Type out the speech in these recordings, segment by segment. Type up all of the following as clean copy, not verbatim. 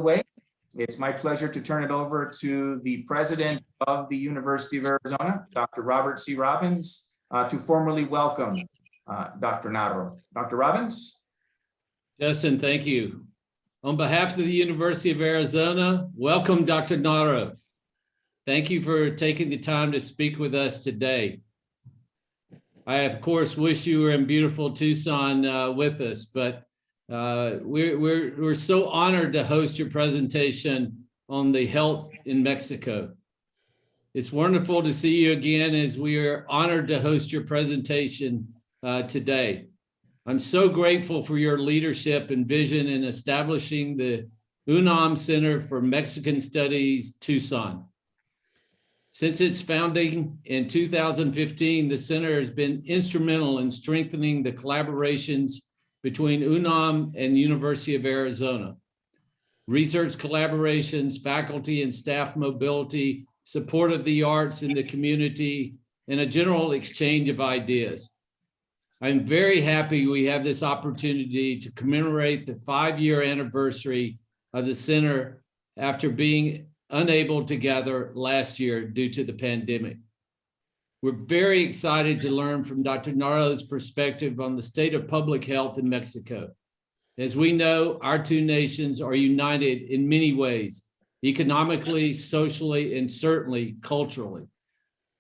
way, it's my pleasure to turn it over to the president of the University of Arizona, Dr. Robert C. Robbins, to formally welcome Dr. Narro. Dr. Robbins? Justin, thank you. On behalf of the University of Arizona, welcome Dr. Narro. Thank you for taking the time to speak with us today. I, of course, wish you were in beautiful Tucson with us, but we're so honored to host your presentation on the health in Mexico. It's wonderful to see you again, as we are honored to host your presentation today. I'm so grateful for your leadership and vision in establishing the UNAM Center for Mexican Studies, Tucson. Since its founding in 2015, the center has been instrumental in strengthening the collaborations between UNAM and University of Arizona. Research collaborations, faculty and staff mobility, support of the arts in the community, and a general exchange of ideas. I'm very happy we have this opportunity to commemorate the 5-year anniversary of the center after being unable to gather last year due to the pandemic. We're very excited to learn from Dr. Narro's perspective on the state of public health in Mexico. As we know, our two nations are united in many ways, economically, socially, and certainly culturally.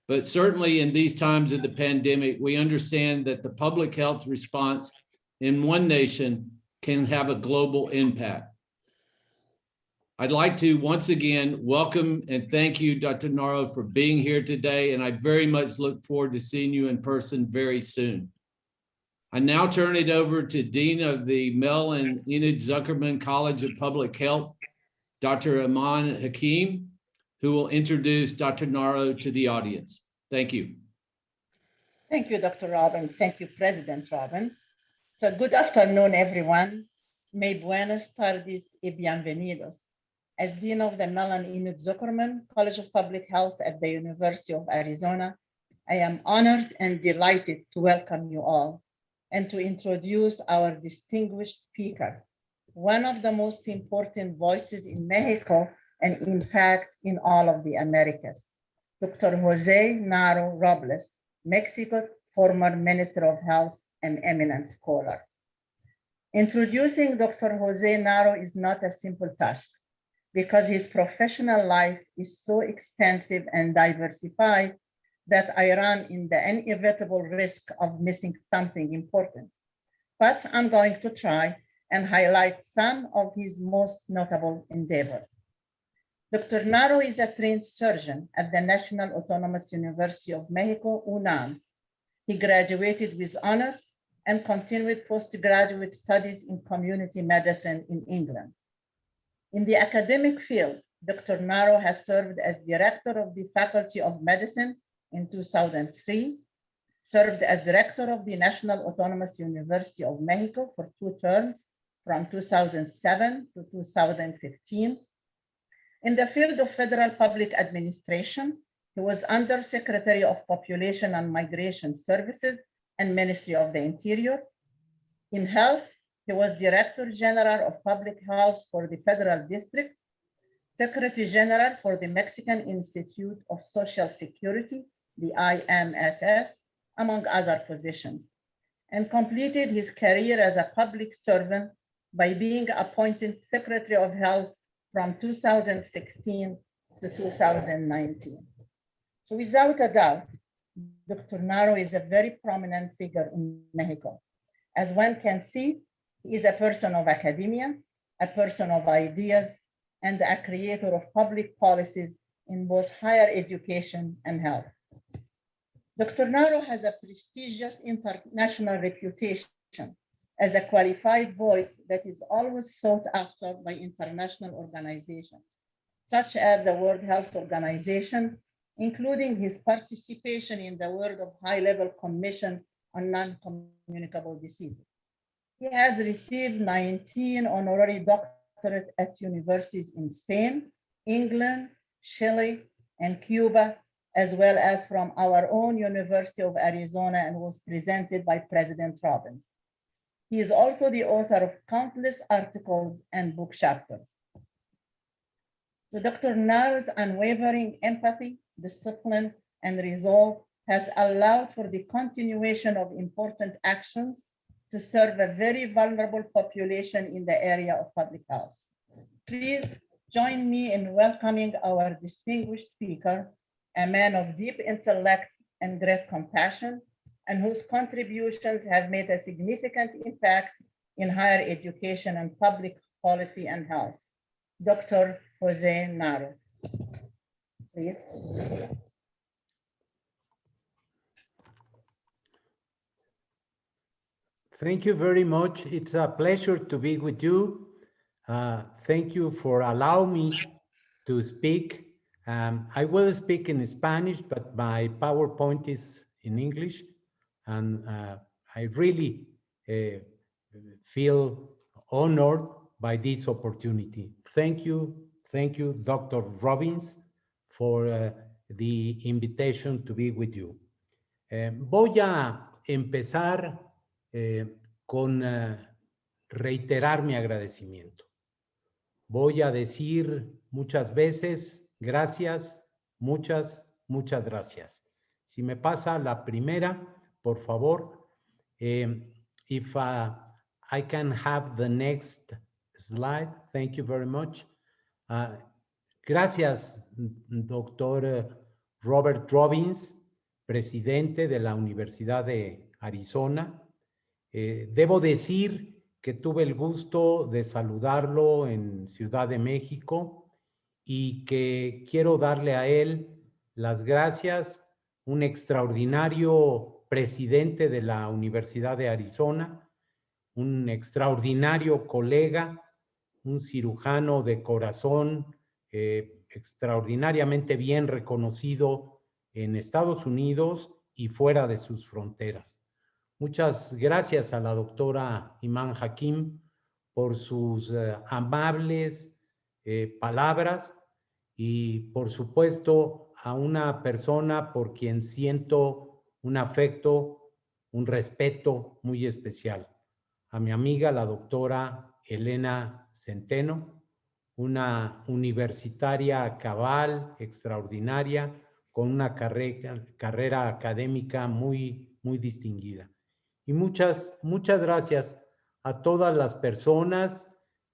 But certainly in these times of the pandemic, we understand that the public health response in one nation can have a global impact. I'd like to once again welcome and thank you, Dr. Narro, for being here today, and I very much look forward to seeing you in person very soon. I now turn it over to Dean of the Mel and Enid Zuckerman College of Public Health, Dr. Iman Hakim, who will introduce Dr. Narro to the audience. Thank you. Thank you, Dr. Robin. Thank you, President Robin. So good afternoon, everyone. Muy buenas tardes y bienvenidos. As Dean of the Mel and Enid Zuckerman College of Public Health at the University of Arizona, I am honored and delighted to welcome you all and to introduce our distinguished speaker, one of the most important voices in Mexico and in fact, in all of the Americas, Dr. Jose Narro Robles, Mexico's former Minister of Health and eminent scholar. Introducing Dr. Jose Narro is not a simple task because his professional life is so extensive and diversified that I run in the inevitable risk of missing something important. But I'm going to try and highlight some of his most notable endeavors. Dr. Narro is a trained surgeon at the National Autonomous University of Mexico, UNAM. He graduated with honors and continued postgraduate studies in community medicine in England. In the academic field, Dr. Narro has served as director of the Faculty of Medicine in 2003, served as director of the National Autonomous University of Mexico for 2 terms from 2007 to 2015. In the field of federal public administration, he was Undersecretary of Population and Migration Services and Ministry of the Interior. In health, he was Director General of Public Health for the Federal District, Secretary General for the Mexican Institute of Social Security, the IMSS, among other positions, and completed his career as a public servant by being appointed Secretary of Health from 2016 to 2019. So without a doubt, Dr. Narro is a very prominent figure in Mexico. As one can see, he is a person of academia, a person of ideas, and a creator of public policies in both higher education and health. Dr. Narro has a prestigious international reputation as a qualified voice that is always sought after by international organizations, such as the World Health Organization, including his participation in the World of High-Level Commission on Non-Communicable Diseases. He has received 19 honorary doctorates at universities in Spain, England, Chile, and Cuba, as well as from our own University of Arizona, and was presented by President Robin. He is also the author of countless articles and book chapters. So Dr. Naro's unwavering empathy, discipline, and resolve has allowed for the continuation of important actions to serve a very vulnerable population in the area of public health. Please join me in welcoming our distinguished speaker, a man of deep intellect and great compassion, and whose contributions have made a significant impact in higher education and public policy and health, Dr. Jose Naro. Please. Thank you very much. It's a pleasure to be with you. Thank you for allowing me to speak. I will speak in Spanish, but my PowerPoint is in English. And I really feel honored by this opportunity. Thank you, Dr. Robbins, for the invitation to be with you. Voy a empezar con reiterar mi agradecimiento. Voy a decir muchas veces gracias, muchas gracias. Si me pasa la primera, por favor. If I can have the next slide. Thank you very much. Gracias, doctor Robert Robbins, presidente de la Universidad de Arizona. Debo decir que tuve el gusto de saludarlo en Ciudad de México y que quiero darle a él las gracias, un extraordinario presidente de la Universidad de Arizona, un extraordinario colega, un cirujano de corazón extraordinariamente bien reconocido en Estados Unidos y fuera de sus fronteras. Muchas gracias a la doctora Iman Hakim por sus amables palabras y, por supuesto, a una persona por quien siento un afecto, un respeto muy especial. A mi amiga, la doctora Elena Centeno, una universitaria cabal, extraordinaria, con una carrera académica muy distinguida. Y muchas gracias a todas las personas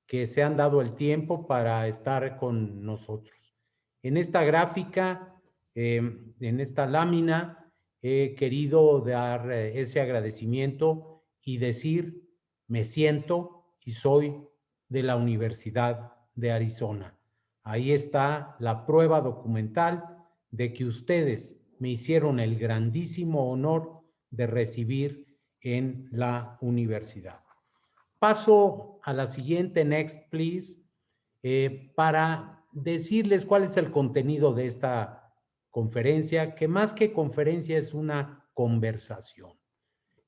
que se han dado el tiempo para estar con nosotros. En esta gráfica, en esta lámina, he querido dar ese agradecimiento y decir, me siento y soy de la Universidad de Arizona. Ahí está la prueba documental de que ustedes me hicieron el grandísimo honor de recibir en la universidad. Paso a la siguiente, next please, para decirles cuál es el contenido de esta conferencia, que más que conferencia es una conversación.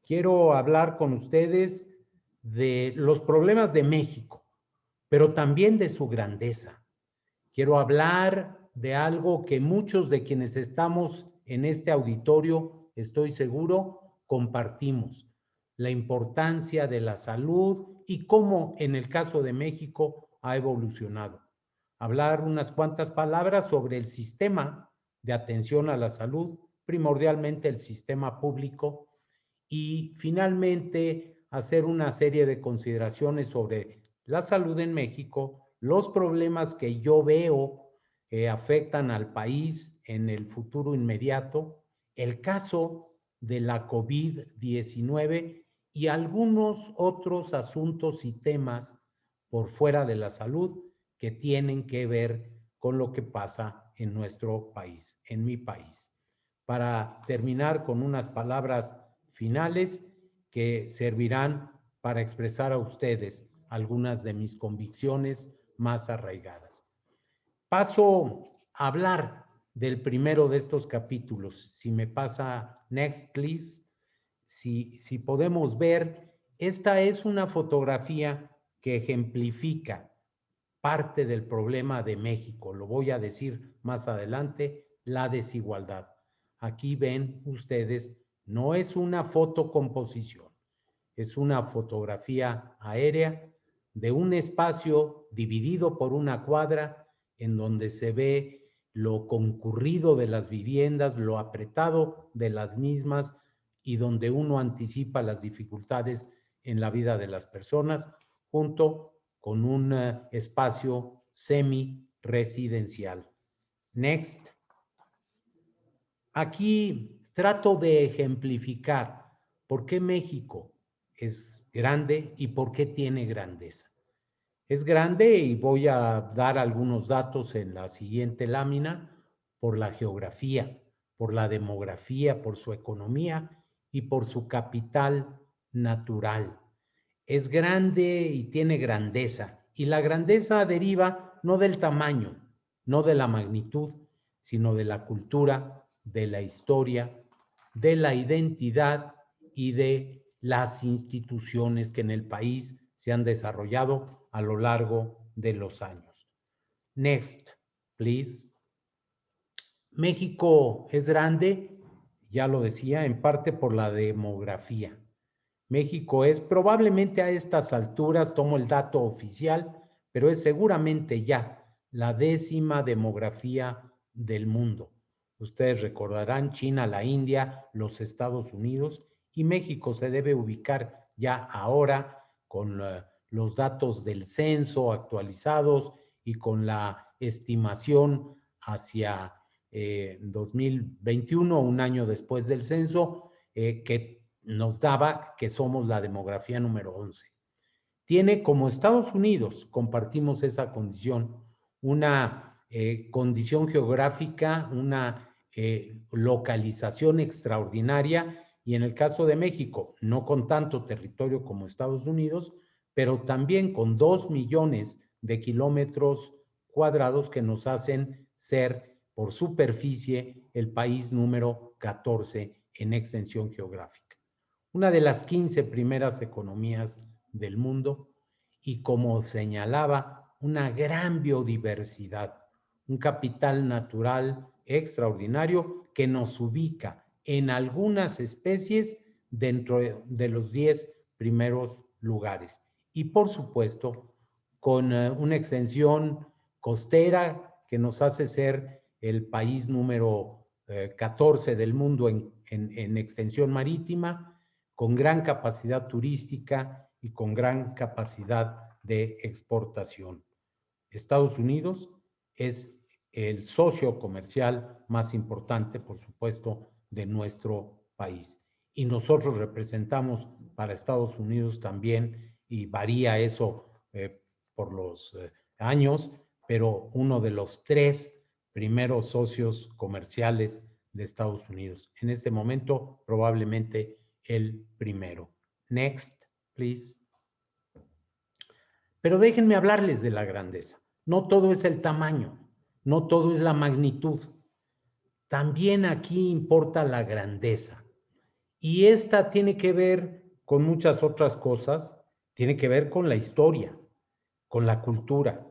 Quiero hablar con ustedes de los problemas de México, pero también de su grandeza. Quiero hablar de algo que muchos de quienes estamos en este auditorio, estoy seguro, compartimos: la importancia de la salud y cómo en el caso de México ha evolucionado. Hablar unas cuantas palabras sobre el sistema de atención a la salud, primordialmente el sistema público, y finalmente hacer una serie de consideraciones sobre la salud en México, los problemas que yo veo afectan al país en el futuro inmediato, el caso de la COVID-19 y algunos otros asuntos y temas por fuera de la salud que tienen que ver con lo que pasa en nuestro país, en mi país. Para terminar con unas palabras finales que servirán para expresar a ustedes algunas de mis convicciones más arraigadas. Paso a hablar del primero de estos capítulos. Si me pasa, next please. Si podemos ver, esta es una fotografía que ejemplifica parte del problema de México. Lo voy a decir más adelante, la desigualdad. Aquí ven ustedes, no es una fotocomposición, es una fotografía aérea de un espacio dividido por una cuadra en donde se ve lo concurrido de las viviendas, lo apretado de las mismas y donde uno anticipa las dificultades en la vida de las personas, junto con un espacio semi-residencial. Next. Aquí trato de ejemplificar por qué México es grande y por qué tiene grandeza. Es grande y voy a dar algunos datos en la siguiente lámina por la geografía, por la demografía, por su economía y por su capital natural. Es grande y tiene grandeza, y la grandeza deriva no del tamaño, no de la magnitud, sino de la cultura, de la historia, de la identidad y de las instituciones que en el país se han desarrollado a lo largo de los años. Next, please. México es grande, ya lo decía, en parte por la demografía. México es probablemente a estas alturas, tomo el dato oficial, pero es seguramente ya la 10ª demografía del mundo. Ustedes recordarán China, la India, los Estados Unidos, y México se debe ubicar ya ahora con los datos del censo actualizados y con la estimación hacia 2021, un año después del censo, que nos daba que somos la demografía número 11. Tiene, como Estados Unidos, compartimos esa condición, una condición geográfica, una localización extraordinaria, y en el caso de México, no con tanto territorio como Estados Unidos, pero también con 2 millones de kilómetros cuadrados que nos hacen ser por superficie el país número 14 en extensión geográfica. Una de las 15 primeras economías del mundo y, como señalaba, una gran biodiversidad, un capital natural extraordinario que nos ubica en algunas especies dentro de los 10 primeros lugares. Y por supuesto, con una extensión costera que nos hace ser el país número 14 del mundo en extensión marítima, con gran capacidad turística y con gran capacidad de exportación. Estados Unidos es el socio comercial más importante, por supuesto, de nuestro país. Y nosotros representamos para Estados Unidos también, y varía eso por los años, pero uno de los 3 primeros socios comerciales de Estados Unidos. En este momento, probablemente el primero. Next, please. Pero déjenme hablarles de la grandeza. No todo es el tamaño, no todo es la magnitud. También aquí importa la grandeza. Y esta tiene que ver con muchas otras cosas, tiene que ver con la historia, con la cultura.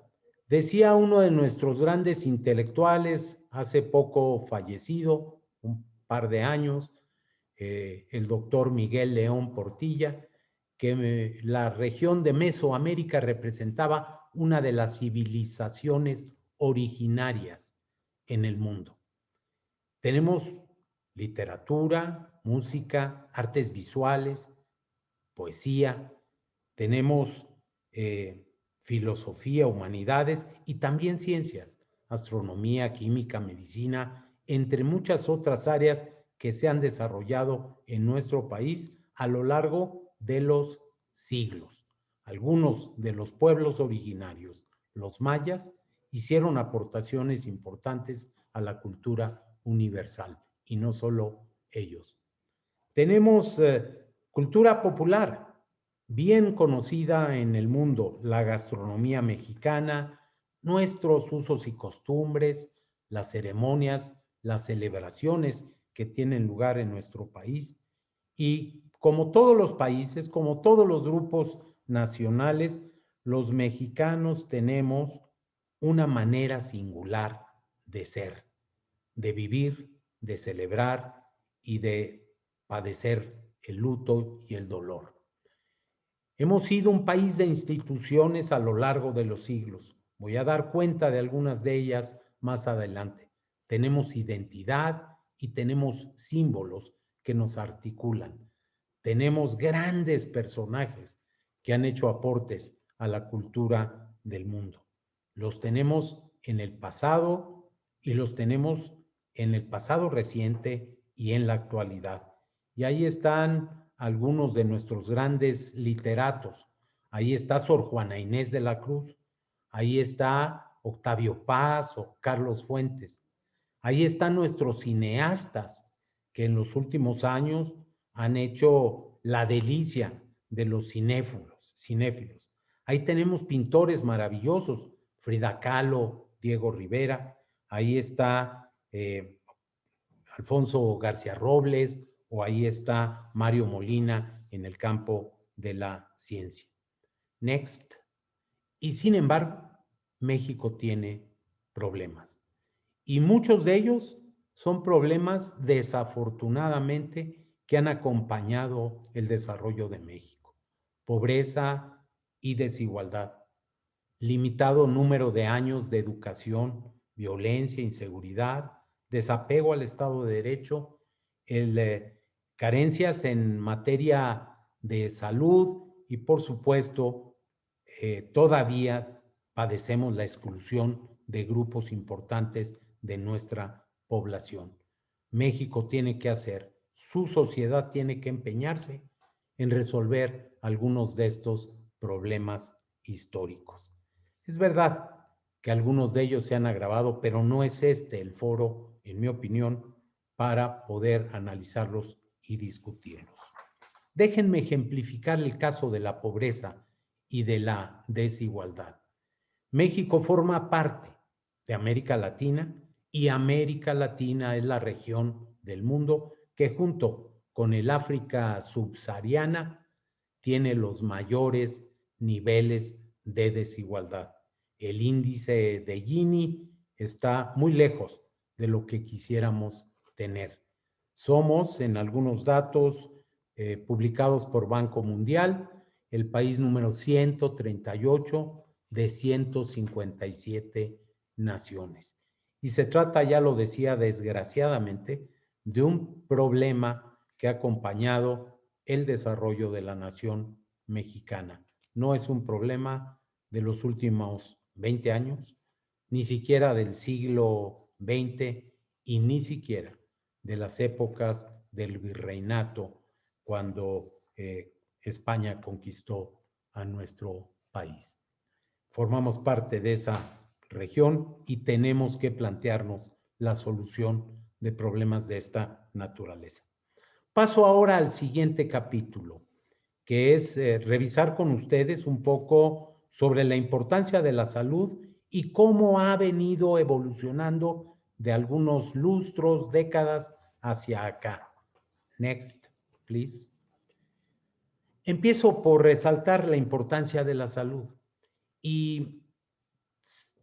Decía uno de nuestros grandes intelectuales, hace poco fallecido, un par de años, el doctor Miguel León Portilla, que la región de Mesoamérica representaba una de las civilizaciones originarias en el mundo. Tenemos literatura, música, artes visuales, poesía, tenemos filosofía, humanidades y también ciencias, astronomía, química, medicina, entre muchas otras áreas que se han desarrollado en nuestro país a lo largo de los siglos. Algunos de los pueblos originarios, los mayas, hicieron aportaciones importantes a la cultura universal, y no solo ellos. Tenemos cultura popular, bien conocida en el mundo, la gastronomía mexicana, nuestros usos y costumbres, las ceremonias, las celebraciones que tienen lugar en nuestro país. Y como todos los países, como todos los grupos nacionales, los mexicanos tenemos una manera singular de ser, de vivir, de celebrar y de padecer el luto y el dolor. Hemos sido un país de instituciones a lo largo de los siglos, Voy a dar cuenta de algunas de ellas más adelante. Tenemos identidad y tenemos símbolos que nos articulan. Tenemos grandes personajes que han hecho aportes a la cultura del mundo. Los tenemos en el pasado y los tenemos en el pasado reciente y en la actualidad. Y ahí están algunos de nuestros grandes literatos. Ahí está Sor Juana Inés de la Cruz. Ahí está Octavio Paz o Carlos Fuentes. Ahí están nuestros cineastas que en los últimos años han hecho la delicia de los cinéfilos. Ahí tenemos pintores maravillosos, Frida Kahlo, Diego Rivera. Ahí está Alfonso García Robles, o ahí está Mario Molina en el campo de la ciencia. Next. Y sin embargo, México tiene problemas. Y muchos de ellos son problemas desafortunadamente que han acompañado el desarrollo de México. Pobreza y desigualdad, limitado número de años de educación, violencia, inseguridad, desapego al Estado de Derecho, carencias en materia de salud y, por supuesto, todavía padecemos la exclusión de grupos importantes de nuestra población. México tiene que hacer, su sociedad tiene que empeñarse en resolver algunos de estos problemas históricos. Es verdad que algunos de ellos se han agravado, pero no es este el foro, en mi opinión, para poder analizarlos y discutirlos. Déjenme ejemplificar el caso de la pobreza y de la desigualdad. México forma parte de América Latina y América Latina es la región del mundo que junto con el África subsahariana tiene los mayores niveles de desigualdad. El índice de Gini está muy lejos de lo que quisiéramos tener. Somos, en algunos datos publicados por Banco Mundial, el país número 138 de 157 naciones. Y se trata, ya lo decía, desgraciadamente, de un problema que ha acompañado el desarrollo de la nación mexicana. No es un problema de los últimos 20 años, ni siquiera del siglo XX y ni siquiera de las épocas del virreinato, cuando España conquistó a nuestro país. Formamos parte de esa región y tenemos que plantearnos la solución de problemas de esta naturaleza. Paso ahora al siguiente capítulo, que es revisar con ustedes un poco sobre la importancia de la salud y cómo ha venido evolucionando de algunos lustros, décadas hacia acá. Next, please. Empiezo por resaltar la importancia de la salud. Y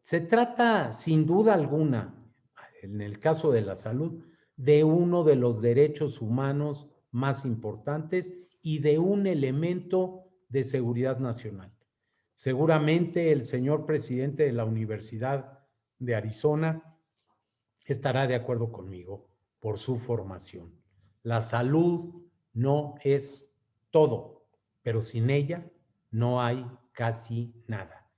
se trata, sin duda alguna, en el caso de la salud, de uno de los derechos humanos más importantes y de un elemento de seguridad nacional. Seguramente el señor presidente de la Universidad de Arizona estará de acuerdo conmigo por su formación. La salud no es todo, pero sin ella no hay casi nada.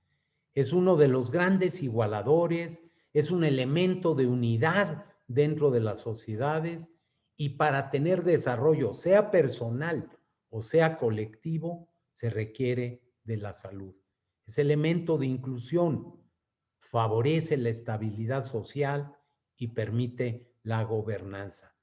Es uno de los grandes igualadores, es un elemento de unidad dentro de las sociedades y para tener desarrollo, sea personal o sea colectivo, se requiere de la salud. Es elemento de inclusión, favorece la estabilidad social y permite la gobernanza.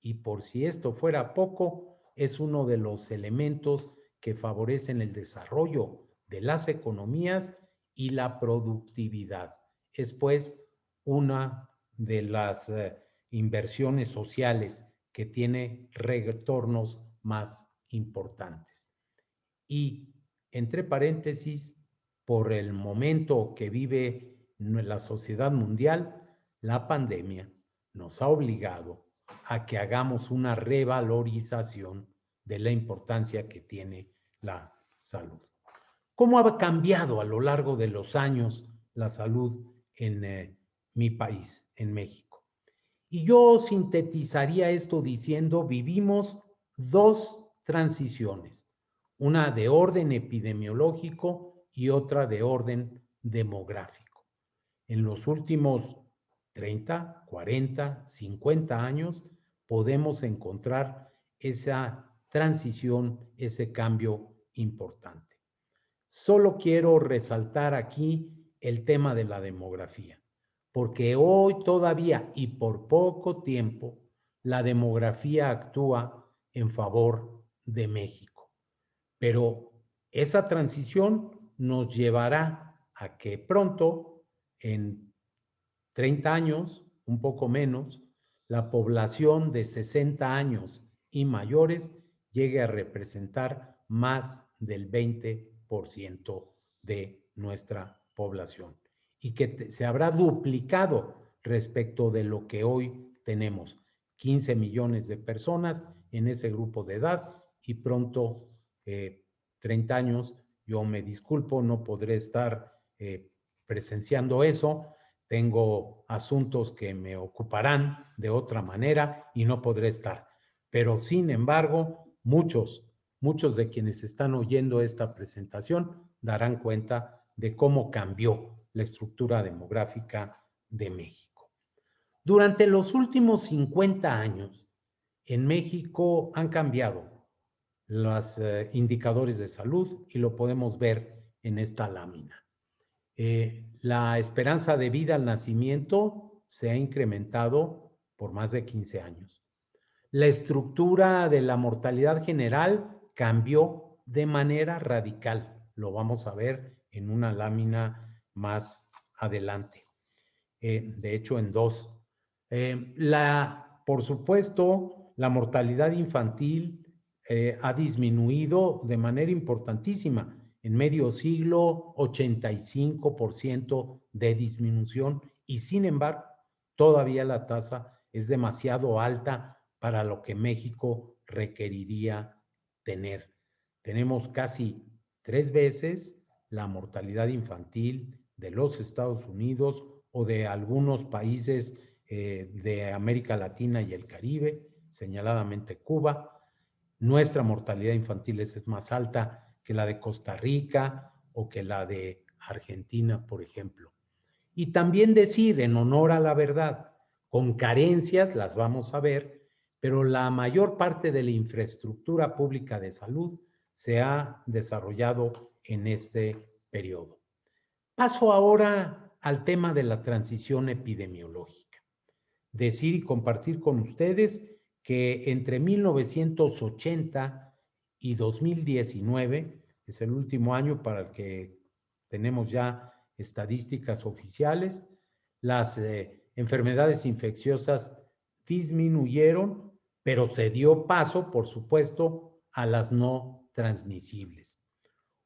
Y por si esto fuera poco, es uno de los elementos que favorecen el desarrollo de las economías y la productividad. Es pues una de las inversiones sociales que tiene retornos más importantes. Y entre paréntesis, por el momento que vive la sociedad mundial, la pandemia nos ha obligado a que hagamos una revalorización de la importancia que tiene la salud. ¿Cómo ha cambiado a lo largo de los años la salud en mi país, en México. Y yo sintetizaría esto diciendo, vivimos dos transiciones, una de orden epidemiológico y otra de orden demográfico. En los últimos 30, 40, 50 años podemos encontrar esa transición, ese cambio importante. Solo quiero resaltar aquí el tema de la demografía, porque hoy todavía y por poco tiempo la demografía actúa en favor de México. Pero esa transición nos llevará a que pronto, en 30 años, un poco menos, la población de 60 años y mayores llegue a representar más del 20% de nuestra población y que se habrá duplicado respecto de lo que hoy tenemos, 15 millones de personas en ese grupo de edad y pronto 30 años, yo me disculpo, no podré estar presenciando eso, tengo asuntos que me ocuparán de otra manera y no podré estar. Pero sin embargo, muchos de quienes están oyendo esta presentación darán cuenta de cómo cambió la estructura demográfica de México. Durante los últimos 50 años, en México han cambiado los indicadores de salud y lo podemos ver en esta lámina. La esperanza de vida al nacimiento se ha incrementado por más de 15 años. La estructura de la mortalidad general cambió de manera radical. Lo vamos a ver en una lámina más adelante. De hecho, en dos. Por supuesto, la mortalidad infantil ha disminuido de manera importantísima. En medio siglo, 85% de disminución y sin embargo, todavía la tasa es demasiado alta para lo que México requeriría tener. Tenemos casi 3 veces la mortalidad infantil de los Estados Unidos o de algunos países de América Latina y el Caribe, señaladamente Cuba. Nuestra mortalidad infantil es más alta que la de Costa Rica o que la de Argentina, por ejemplo. Y también decir, en honor a la verdad, con carencias, las vamos a ver, pero la mayor parte de la infraestructura pública de salud se ha desarrollado en este periodo. Paso ahora al tema de la transición epidemiológica. Decir y compartir con ustedes que entre 1980 y 2019, es el último año para el que tenemos ya estadísticas oficiales, las enfermedades infecciosas disminuyeron, pero se dio paso, por supuesto, a las no transmisibles.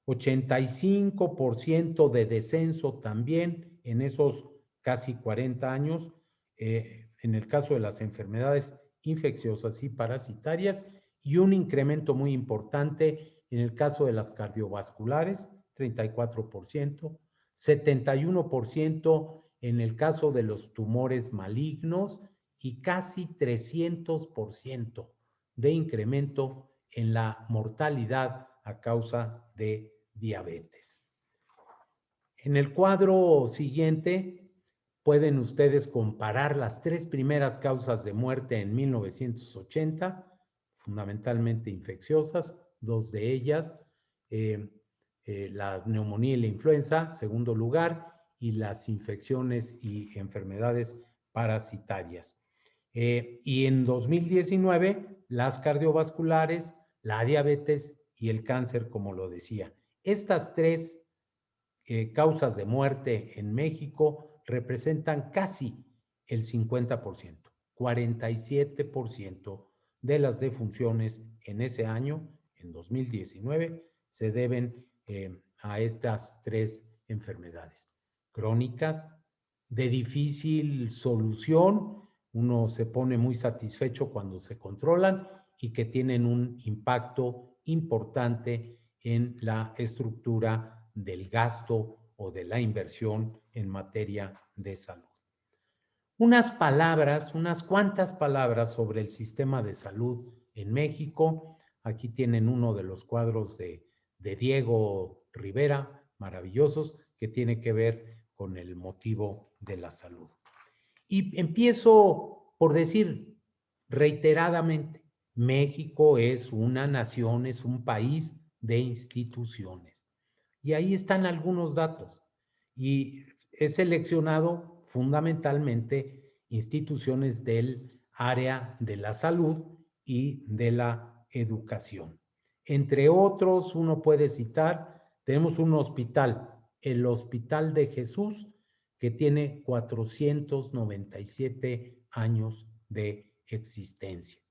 85% de descenso también en esos casi 40 años, en el caso de las enfermedades infecciosas y parasitarias, y un incremento muy importante en el caso de las cardiovasculares, 34%, 71% en el caso de los tumores malignos y casi 300% de incremento en la mortalidad a causa de diabetes. En el cuadro siguiente pueden ustedes comparar las 3 primeras causas de muerte en 1980, fundamentalmente infecciosas, 2 de ellas, la neumonía y la influenza, segundo lugar, y las infecciones y enfermedades parasitarias. Y en 2019, las cardiovasculares, la diabetes y el cáncer, como lo decía. Estas 3 causas de muerte en México representan casi el 50%, 47% de las defunciones en ese año, en 2019, se deben a estas 3 enfermedades crónicas, de difícil solución. Uno se pone muy satisfecho cuando se controlan y que tienen un impacto importante en la estructura del gasto o de la inversión en materia de salud. Unas palabras, unas cuantas palabras sobre el sistema de salud en México. Aquí tienen uno de los cuadros de Diego Rivera, maravillosos, que tiene que ver con el motivo de la salud. Y empiezo por decir reiteradamente, México es una nación, es un país de instituciones. Y ahí están algunos datos. Y he seleccionado fundamentalmente instituciones del área de la salud y de la educación. Entre otros, uno puede citar, tenemos un hospital, el Hospital de Jesús, que tiene 497 años de existencia.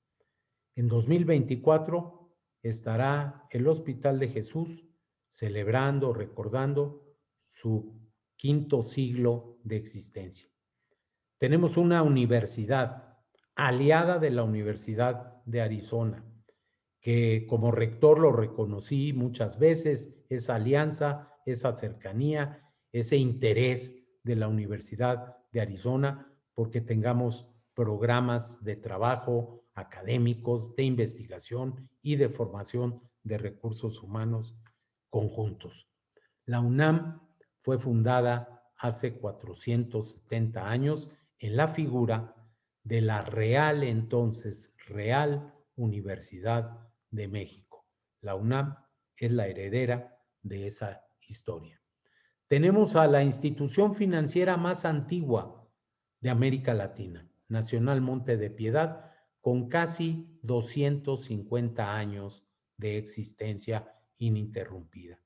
En 2024 estará el Hospital de Jesús celebrando, recordando su 5º siglo de existencia. Tenemos una universidad aliada de la Universidad de Arizona, que como rector lo reconocí muchas veces, esa alianza, esa cercanía, ese interés de la Universidad de Arizona porque tengamos programas de trabajo académicos, de investigación y de formación de recursos humanos conjuntos. La UNAM fue fundada hace 470 años en la figura de la entonces Real Universidad de México. La UNAM es la heredera de esa historia. Tenemos a la institución financiera más antigua de América Latina, Nacional Monte de Piedad, con casi 250 años de existencia ininterrumpida.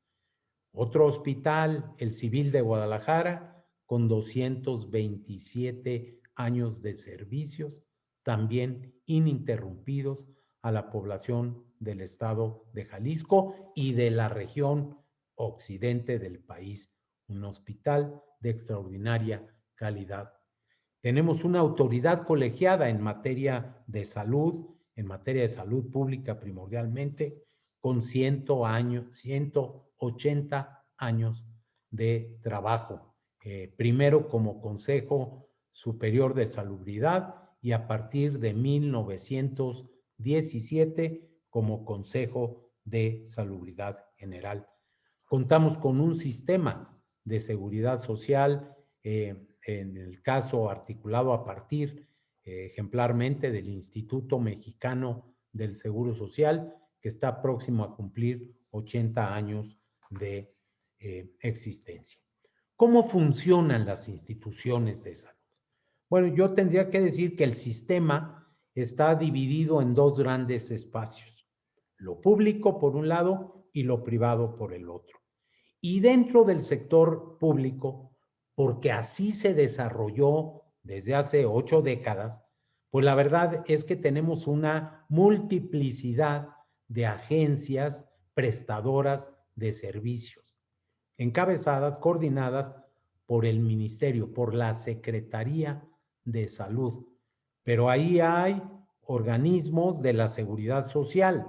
Otro hospital, el Civil de Guadalajara, con 227 años de servicios, también ininterrumpidos a la población del estado de Jalisco y de la región occidente del país. Un hospital de extraordinaria calidad. Tenemos una autoridad colegiada en materia de salud pública primordialmente, con 180 años de trabajo. Primero como Consejo Superior de Salubridad y a partir de 1917 como Consejo de Salubridad General. Contamos con un sistema de seguridad social, en el caso articulado a partir ejemplarmente del Instituto Mexicano del Seguro Social, que está próximo a cumplir 80 años de existencia. ¿Cómo funcionan las instituciones de salud? Bueno, yo tendría que decir que el sistema está dividido en dos grandes espacios, lo público por un lado y lo privado por el otro. Y dentro del sector público, porque así se desarrolló desde hace 8 décadas, pues la verdad es que tenemos una multiplicidad de agencias prestadoras de servicios, encabezadas, coordinadas por el Ministerio, por la Secretaría de Salud. Pero ahí hay organismos de la Seguridad Social,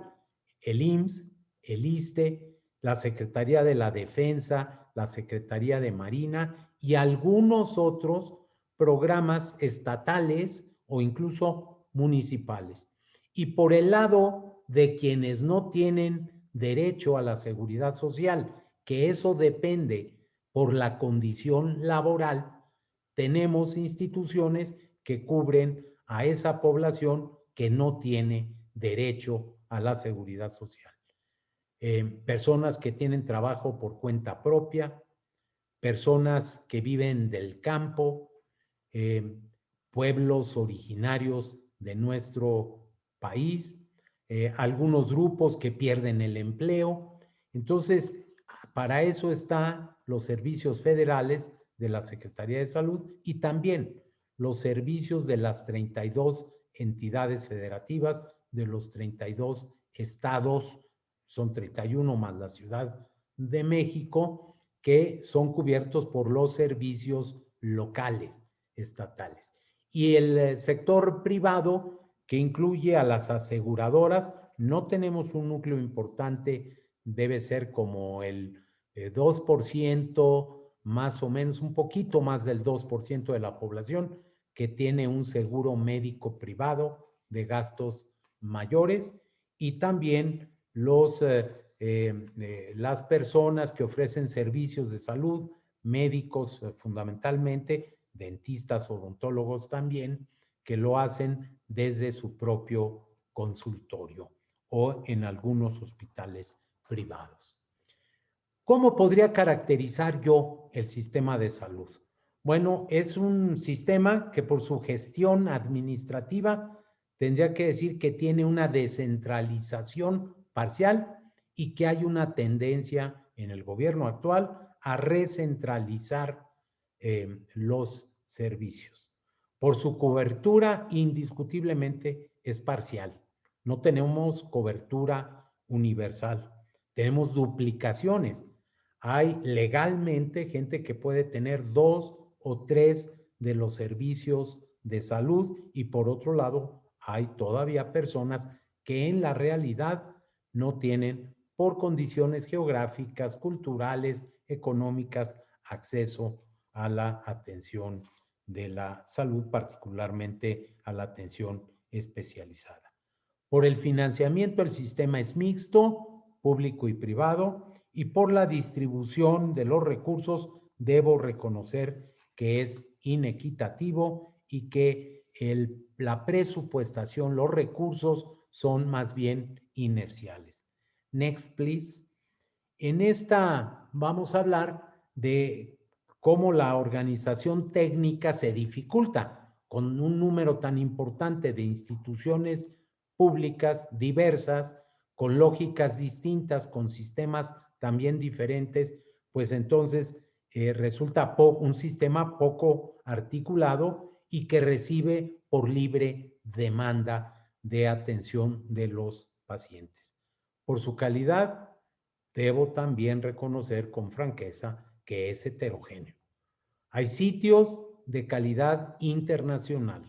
el IMSS, el ISSSTE, la Secretaría de la Defensa, la Secretaría de Marina y algunos otros programas estatales o incluso municipales. Y por el lado de quienes no tienen derecho a la seguridad social, que eso depende por la condición laboral, tenemos instituciones que cubren a esa población que no tiene derecho a la seguridad social. Personas que tienen trabajo por cuenta propia, personas que viven del campo, pueblos originarios de nuestro país, algunos grupos que pierden el empleo. Entonces, para eso están los servicios federales de la Secretaría de Salud y también los servicios de las 32 entidades federativas de los 32 estados, son 31 más la Ciudad de México, que son cubiertos por los servicios locales, estatales. Y el sector privado, que incluye a las aseguradoras, no tenemos un núcleo importante, debe ser como el 2% más o menos un poquito más del 2% de la población que tiene un seguro médico privado de gastos mayores, y también las personas que ofrecen servicios de salud, médicos fundamentalmente, dentistas, odontólogos también, que lo hacen desde su propio consultorio o en algunos hospitales privados. ¿Cómo podría caracterizar yo el sistema de salud? Bueno, es un sistema que por su gestión administrativa tendría que decir que tiene una descentralización parcial y que hay una tendencia en el gobierno actual a recentralizar los servicios. Por su cobertura, indiscutiblemente es parcial. No tenemos cobertura universal. Tenemos duplicaciones. Hay legalmente gente que puede tener 2 o 3 de los servicios de salud, y por otro lado hay todavía personas que en la realidad no tienen, por condiciones geográficas, culturales, económicas, acceso a la atención de la salud, particularmente a la atención especializada. Por el financiamiento, el sistema es mixto, público y privado, y por la distribución de los recursos, debo reconocer que es inequitativo y que la presupuestación, los recursos son más bien inerciales. Next, please. En esta vamos a hablar de cómo la organización técnica se dificulta con un número tan importante de instituciones públicas diversas, con lógicas distintas, con sistemas también diferentes, pues entonces resulta un sistema poco articulado y que recibe por libre demanda de atención de los pacientes. Por su calidad, debo también reconocer con franqueza que es heterogéneo. Hay sitios de calidad internacional,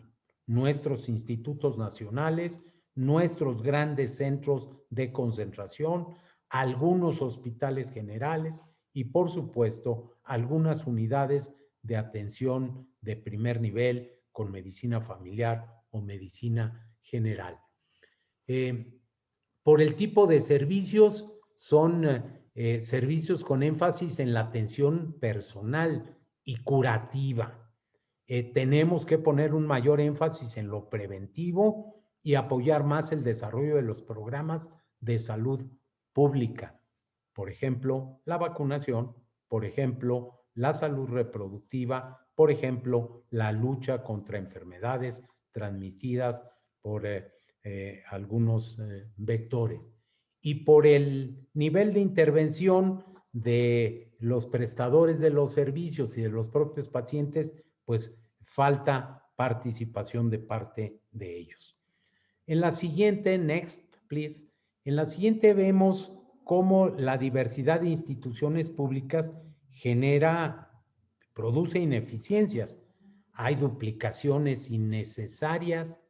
nuestros institutos nacionales, nuestros grandes centros de concentración, algunos hospitales generales y, por supuesto, algunas unidades de atención de primer nivel con medicina familiar o medicina general. Por el tipo de servicios, son servicios con énfasis en la atención personal y curativa. Tenemos que poner un mayor énfasis en lo preventivo y apoyar más el desarrollo de los programas de salud pública. Por ejemplo, la vacunación, por ejemplo, la salud reproductiva, por ejemplo, la lucha contra enfermedades transmitidas por algunos vectores. Y por el nivel de intervención de los prestadores de los servicios y de los propios pacientes, pues falta participación de parte de ellos. En la siguiente, next, please. En la siguiente vemos cómo la diversidad de instituciones públicas produce ineficiencias. Hay duplicaciones innecesarias,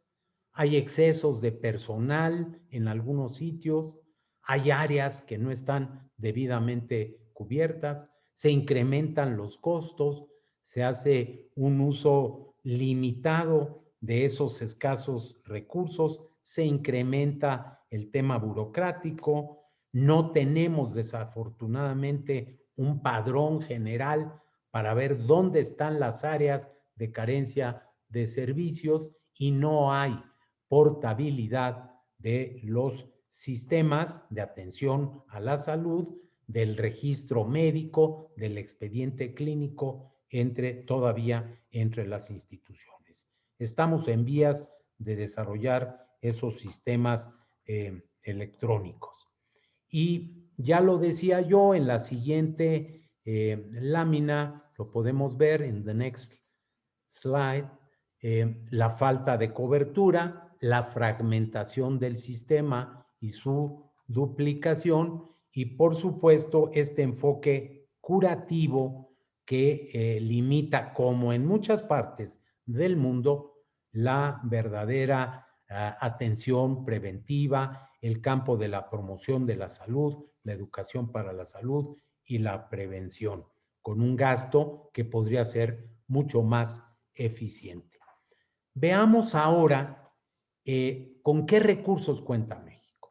hay excesos de personal en algunos sitios, hay áreas que no están debidamente cubiertas, se incrementan los costos, se hace un uso limitado de esos escasos recursos, se incrementa el tema burocrático, no tenemos desafortunadamente un padrón general para ver dónde están las áreas de carencia de servicios y no hay portabilidad de los sistemas de atención a la salud, del registro médico, del expediente clínico, todavía entre las instituciones. Estamos en vías de desarrollar esos sistemas electrónicos. Y ya lo decía yo, en la siguiente lámina, lo podemos ver en the next slide, la falta de cobertura, la fragmentación del sistema y su duplicación, y por supuesto este enfoque curativo que limita, como en muchas partes del mundo, la verdadera atención preventiva, el campo de la promoción de la salud, la educación para la salud y la prevención. con un gasto que podría ser mucho más eficiente. Veamos ahora con qué recursos cuenta México.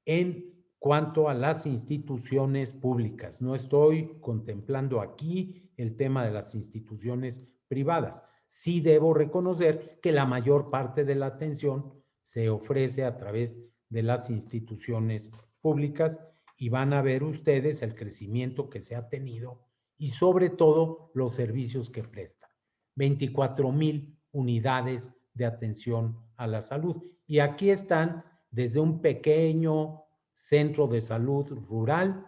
En cuanto a las instituciones públicas, no estoy contemplando aquí el tema de las instituciones privadas. Sí debo reconocer que la mayor parte de la atención se ofrece a través de las instituciones públicas y van a ver ustedes el crecimiento que se ha tenido y sobre todo los servicios que prestan. 24,000 unidades de atención a la salud. Y aquí están desde un pequeño centro de salud rural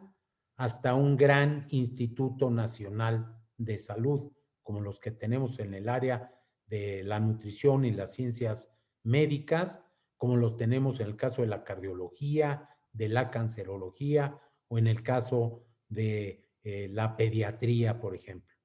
hasta un gran Instituto Nacional de Salud, como los que tenemos en el área de la nutrición y las ciencias médicas, como los tenemos en el caso de la cardiología, de la cancerología o en el caso de la pediatría, por ejemplo.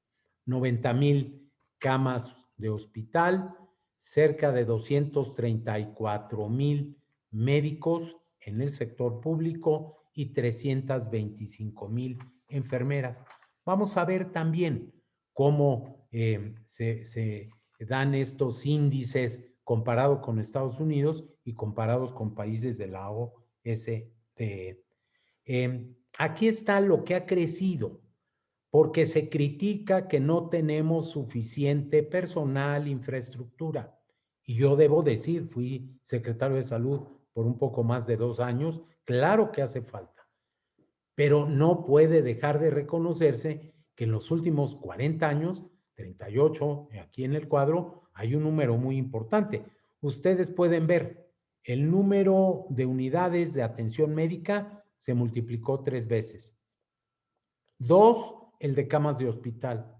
90,000 camas de hospital, cerca de 234,000 médicos en el sector público y 325,000 enfermeras. Vamos a ver también cómo se dan estos índices comparado con Estados Unidos y comparados con países de la OCDE. Aquí está lo que ha crecido, porque se critica que no tenemos suficiente personal, infraestructura. Y yo debo decir, fui secretario de Salud por un poco más de 2 años, claro que hace falta, pero no puede dejar de reconocerse que en los últimos 40 años, 38 aquí en el cuadro, hay un número muy importante. Ustedes pueden ver, el número de unidades de atención médica se multiplicó 3 veces. 2, el de camas de hospital.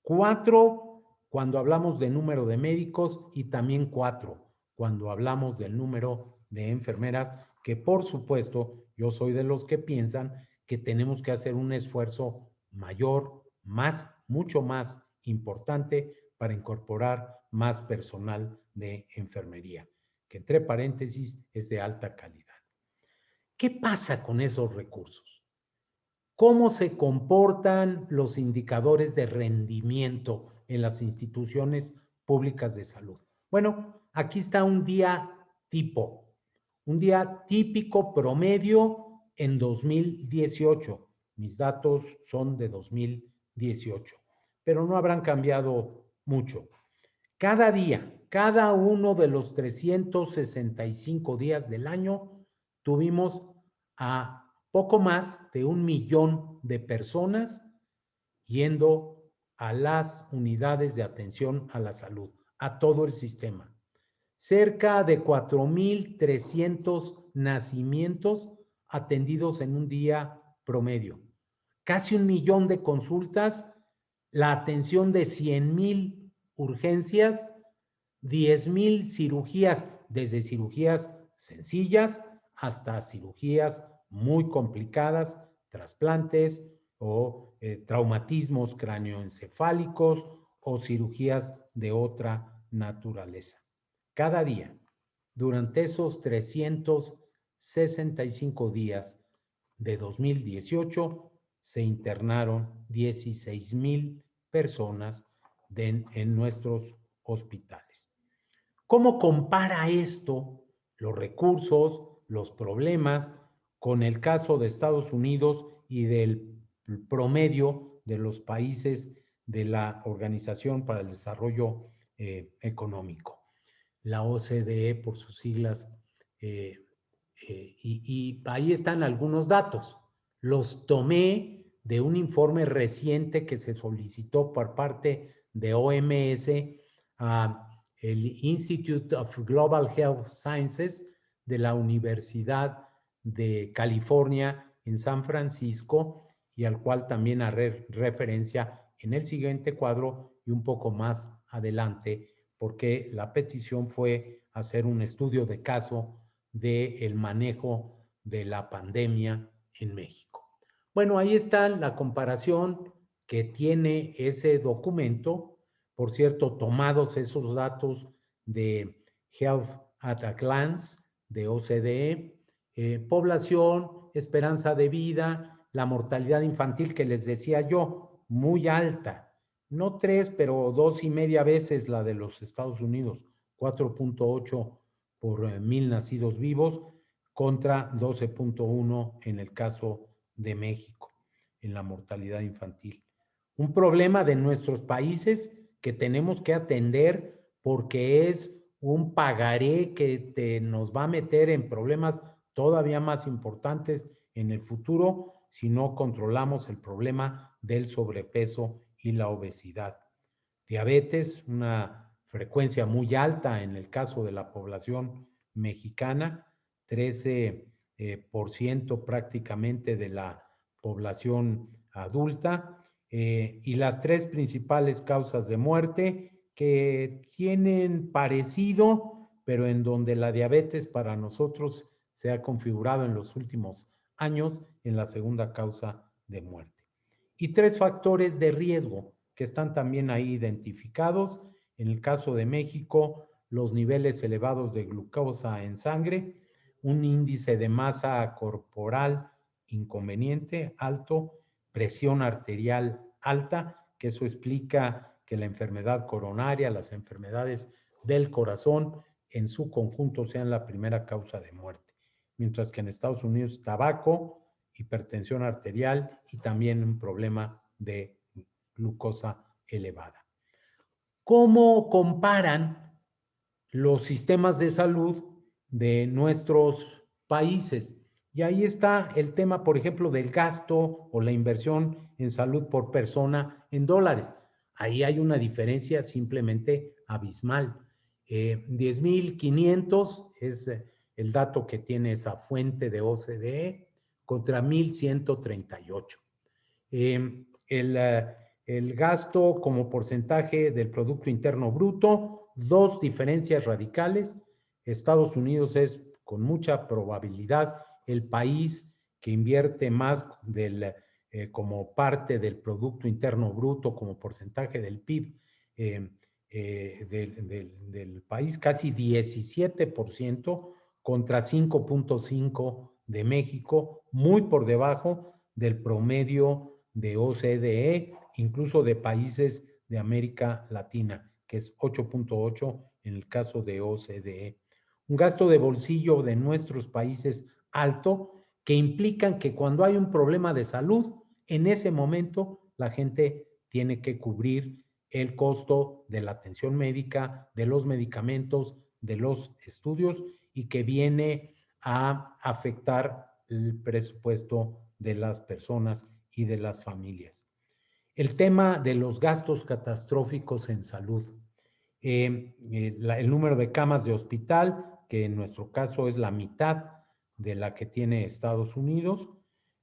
4, cuando hablamos de número de médicos y también 4, cuando hablamos del número de enfermeras, que por supuesto yo soy de los que piensan que tenemos que hacer un esfuerzo mayor, mucho más importante para incorporar más personal de enfermería, que entre paréntesis es de alta calidad. ¿Qué pasa con esos recursos? ¿Cómo se comportan los indicadores de rendimiento en las instituciones públicas de salud? Bueno, aquí está un día tipo, un día típico promedio en 2018. Mis datos son de 2018, pero no habrán cambiado mucho. Cada día, cada uno de los 365 días del año, tuvimos a poco más de 1 millón de personas yendo a las unidades de atención a la salud, a todo el sistema. Cerca de 4,300 nacimientos atendidos en un día promedio. Casi 1 millón de consultas, la atención de 100,000 urgencias, 10,000 cirugías, desde cirugías sencillas hasta cirugías muy complicadas, trasplantes o traumatismos cráneoencefálicos o cirugías de otra naturaleza. Cada día, durante esos 365 días de 2018, se internaron 16,000 personas en nuestros hospitales. ¿Cómo compara esto los recursos, los problemas, con el caso de Estados Unidos y del promedio de los países de la Organización para el Desarrollo Económico, la OCDE por sus siglas? Y ahí están algunos datos. Los tomé de un informe reciente que se solicitó por parte de OMS a el Institute of Global Health Sciences de la Universidad de California en San Francisco, y al cual también haré referencia en el siguiente cuadro y un poco más adelante, porque la petición fue hacer un estudio de caso del manejo de la pandemia en México. Bueno, ahí está la comparación que tiene ese documento. Por cierto, tomados esos datos de Health at a Glance de OCDE, población, esperanza de vida, la mortalidad infantil que les decía yo, muy alta, no 3, pero 2,5 veces la de los Estados Unidos, 4.8 por 1000 nacidos vivos contra 12.1 en el caso de México, en la mortalidad infantil. Un problema de nuestros países que tenemos que atender porque es un pagaré que nos va a meter en problemas todavía más importantes en el futuro si no controlamos el problema del sobrepeso y la obesidad. Diabetes, una frecuencia muy alta en el caso de la población mexicana, 13% prácticamente de la población adulta, y las 3 principales causas de muerte que tienen parecido, pero en donde la diabetes para nosotros se ha configurado en los últimos años en la segunda causa de muerte. Y 3 factores de riesgo que están también ahí identificados. En el caso de México, los niveles elevados de glucosa en sangre, un índice de masa corporal inconveniente, alto, presión arterial alta, que eso explica que la enfermedad coronaria, las enfermedades del corazón, en su conjunto sean la primera causa de muerte. Mientras que en Estados Unidos, tabaco, hipertensión arterial y también un problema de glucosa elevada. ¿Cómo comparan los sistemas de salud de nuestros países? Y ahí está el tema, por ejemplo, del gasto o la inversión en salud por persona en dólares. Ahí hay una diferencia simplemente abismal. 10,500 es el dato que tiene esa fuente de OCDE contra 1,138. El gasto como porcentaje del Producto Interno Bruto, 2 diferencias radicales. Estados Unidos es con mucha probabilidad el país que invierte más como parte del Producto Interno Bruto, como porcentaje del PIB del país, casi 17% contra 5.5% de México, muy por debajo del promedio de OCDE, incluso de países de América Latina, que es 8.8 en el caso de OCDE. Un gasto de bolsillo de nuestros países alto, que implican que cuando hay un problema de salud, en ese momento la gente tiene que cubrir el costo de la atención médica, de los medicamentos, de los estudios, y que viene a afectar el presupuesto de las personas y de las familias. El tema de los gastos catastróficos en salud. El número de camas de hospital, que en nuestro caso es la mitad de la que tiene Estados Unidos.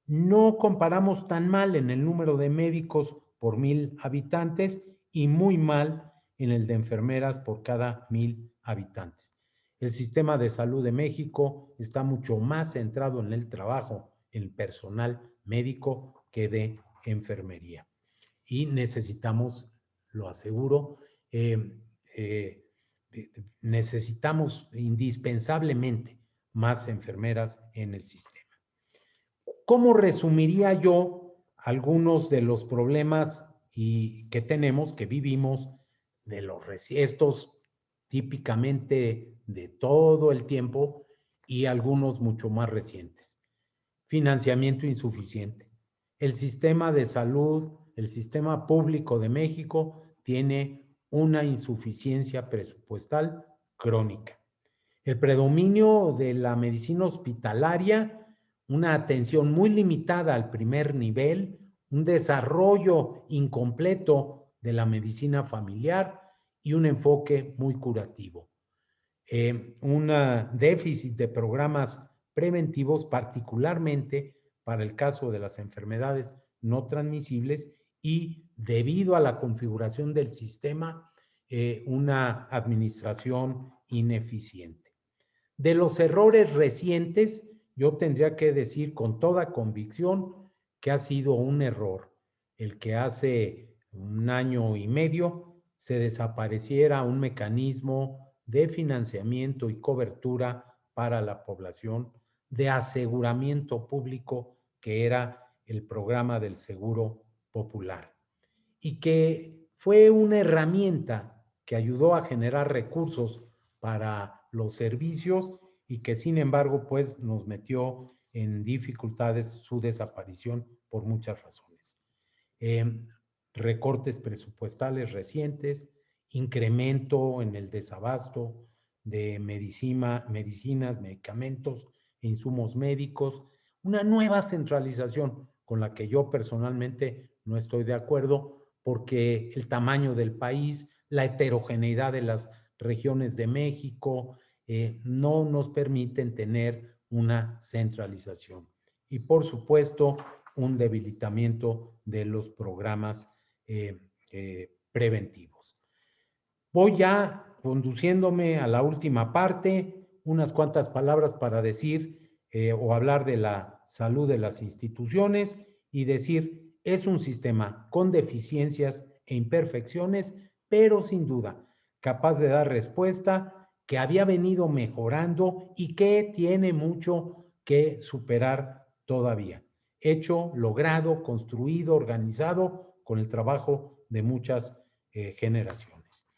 No comparamos tan mal en el número de médicos por 1,000 habitantes y muy mal en el de enfermeras por cada 1,000 habitantes. El sistema de salud de México está mucho más centrado en el trabajo, en el personal médico que de enfermería. Y necesitamos, lo aseguro, necesitamos indispensablemente más enfermeras en el sistema. ¿Cómo resumiría yo algunos de los problemas que tenemos, que vivimos, de los estos típicamente de todo el tiempo y algunos mucho más recientes? Financiamiento insuficiente. El sistema de salud, el sistema público de México tiene una insuficiencia presupuestal crónica. El predominio de la medicina hospitalaria, una atención muy limitada al primer nivel, un desarrollo incompleto de la medicina familiar y un enfoque muy curativo. Un déficit de programas preventivos, particularmente para el caso de las enfermedades no transmisibles, y debido a la configuración del sistema, una administración ineficiente. De los errores recientes, yo tendría que decir con toda convicción que ha sido un error el que hace 1 año y medio se desapareciera un mecanismo de financiamiento y cobertura para la población de aseguramiento público que era el programa del Seguro Popular. y que fue una herramienta que ayudó a generar recursos para los servicios y que sin embargo pues nos metió en dificultades su desaparición por muchas razones. Recortes presupuestales recientes, incremento en el desabasto de medicinas, medicamentos e insumos médicos, una nueva centralización con la que yo personalmente no estoy de acuerdo porque el tamaño del país, la heterogeneidad de las regiones de México no nos permiten tener una centralización. Y por supuesto, un debilitamiento de los programas preventivos. Voy ya conduciéndome a la última parte, unas cuantas palabras para decir o hablar de la salud de las instituciones y decir, es un sistema con deficiencias e imperfecciones, pero sin duda capaz de dar respuesta, que había venido mejorando y que tiene mucho que superar todavía. Hecho, logrado, construido, organizado con el trabajo de muchas generaciones.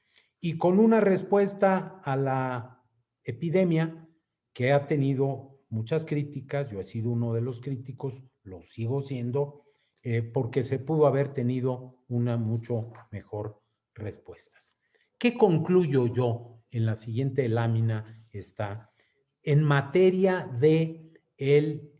Y con una respuesta a la epidemia que ha tenido muchas críticas, yo he sido uno de los críticos, lo sigo siendo, porque se pudo haber tenido una mucho mejor respuesta. ¿Qué concluyo yo? En la siguiente lámina está, en materia de el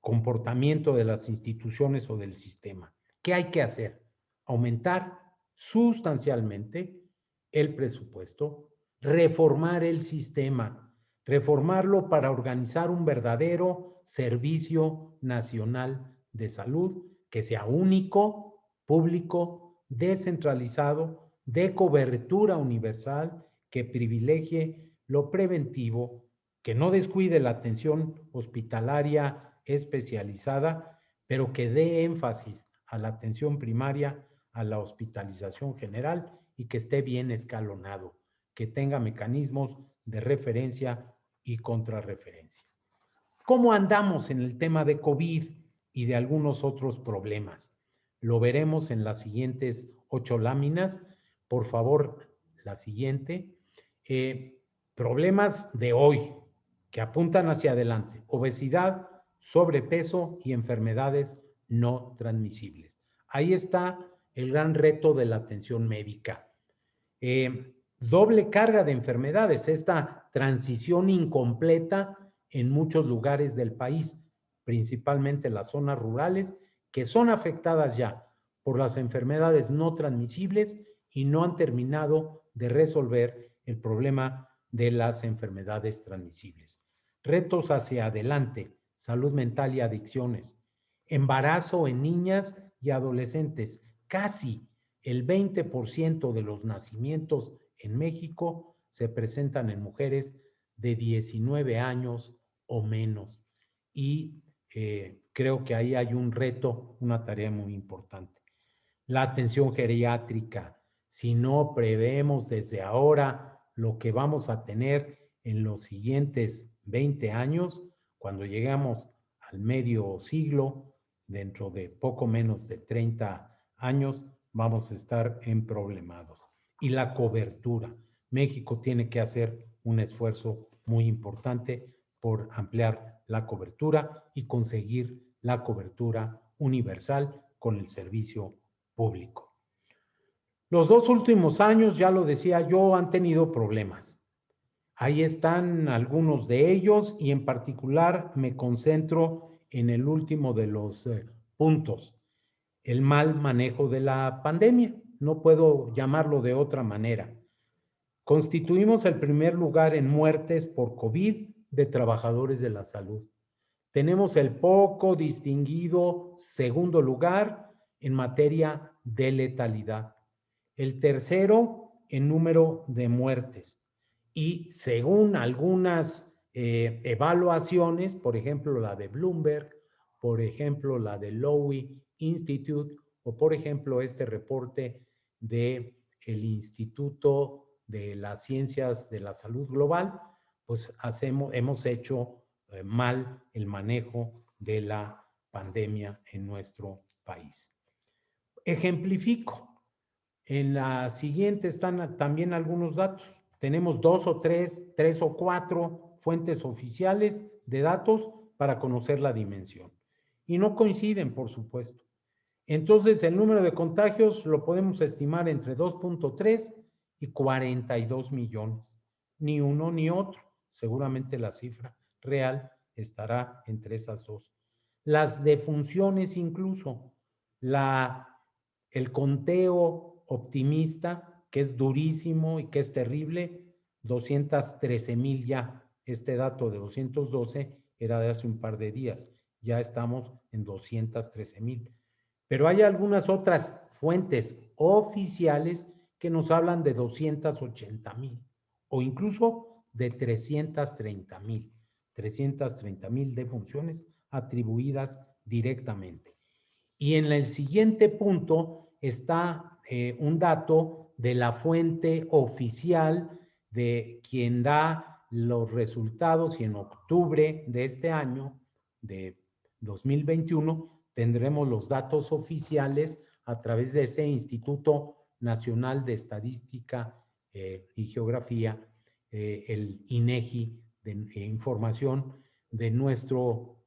comportamiento de las instituciones o del sistema. ¿Qué hay que hacer? Aumentar sustancialmente el presupuesto, reformar el sistema, reformarlo para organizar un verdadero servicio nacional de salud que sea único, público, descentralizado, de cobertura universal, que privilegie lo preventivo, que no descuide la atención hospitalaria especializada, pero que dé énfasis a la atención primaria, a la hospitalización general y que esté bien escalonado, que tenga mecanismos de referencia y contrarreferencia. ¿Cómo andamos en el tema de COVID y de algunos otros problemas? Lo veremos en las siguientes 8 láminas. Por favor, la siguiente. Problemas de hoy que apuntan hacia adelante. Obesidad, sobrepeso y enfermedades no transmisibles. Ahí está el gran reto de la atención médica. Doble carga de enfermedades, esta transición incompleta en muchos lugares del país, principalmente las zonas rurales, que son afectadas ya por las enfermedades no transmisibles y no han terminado de resolver el problema de las enfermedades transmisibles. Retos hacia adelante, salud mental y adicciones, embarazo en niñas y adolescentes, casi el 20% de los nacimientos en México se presentan en mujeres de 19 años o menos. Y creo que ahí hay un reto, una tarea muy importante. La atención geriátrica, si no prevemos desde ahora lo que vamos a tener en los siguientes 20 años, cuando lleguemos al medio siglo, dentro de poco menos de 30 años, vamos a estar emproblemados. Y la cobertura. México tiene que hacer un esfuerzo muy importante por ampliar la cobertura y conseguir la cobertura universal con el servicio público. Los 2 últimos años, ya lo decía yo, han tenido problemas. Ahí están algunos de ellos y en particular me concentro en el último de los puntos, el mal manejo de la pandemia. No puedo llamarlo de otra manera. Constituimos el primer lugar en muertes por COVID de trabajadores de la salud. Tenemos el poco distinguido segundo lugar en materia de letalidad. El tercero en número de muertes. Y según algunas evaluaciones, por ejemplo la de Bloomberg, por ejemplo la de Lowy Institute, o por ejemplo este reporte del Instituto de las Ciencias de la Salud Global, pues hemos hecho mal el manejo de la pandemia en nuestro país. Ejemplifico. En la siguiente están también algunos datos. Tenemos 2 o 3 o 4 fuentes oficiales de datos para conocer la dimensión. Y no coinciden, por supuesto. Entonces, el número de contagios lo podemos estimar entre 2.3 y 42 millones. Ni uno ni otro. Seguramente la cifra real estará entre esas dos. Las defunciones incluso, el conteo optimista, que es durísimo y que es terrible, 213,000 ya. Este dato de 212 era de hace un par de días. Ya estamos en 213,000. Pero hay algunas otras fuentes oficiales que nos hablan de 280,000 o incluso de 330,000 defunciones atribuidas directamente. Y en el siguiente punto está un dato de la fuente oficial de quien da los resultados, y en octubre de este año, de 2021, tendremos los datos oficiales a través de ese Instituto Nacional de Estadística y Geografía, el INEGI, de información de nuestro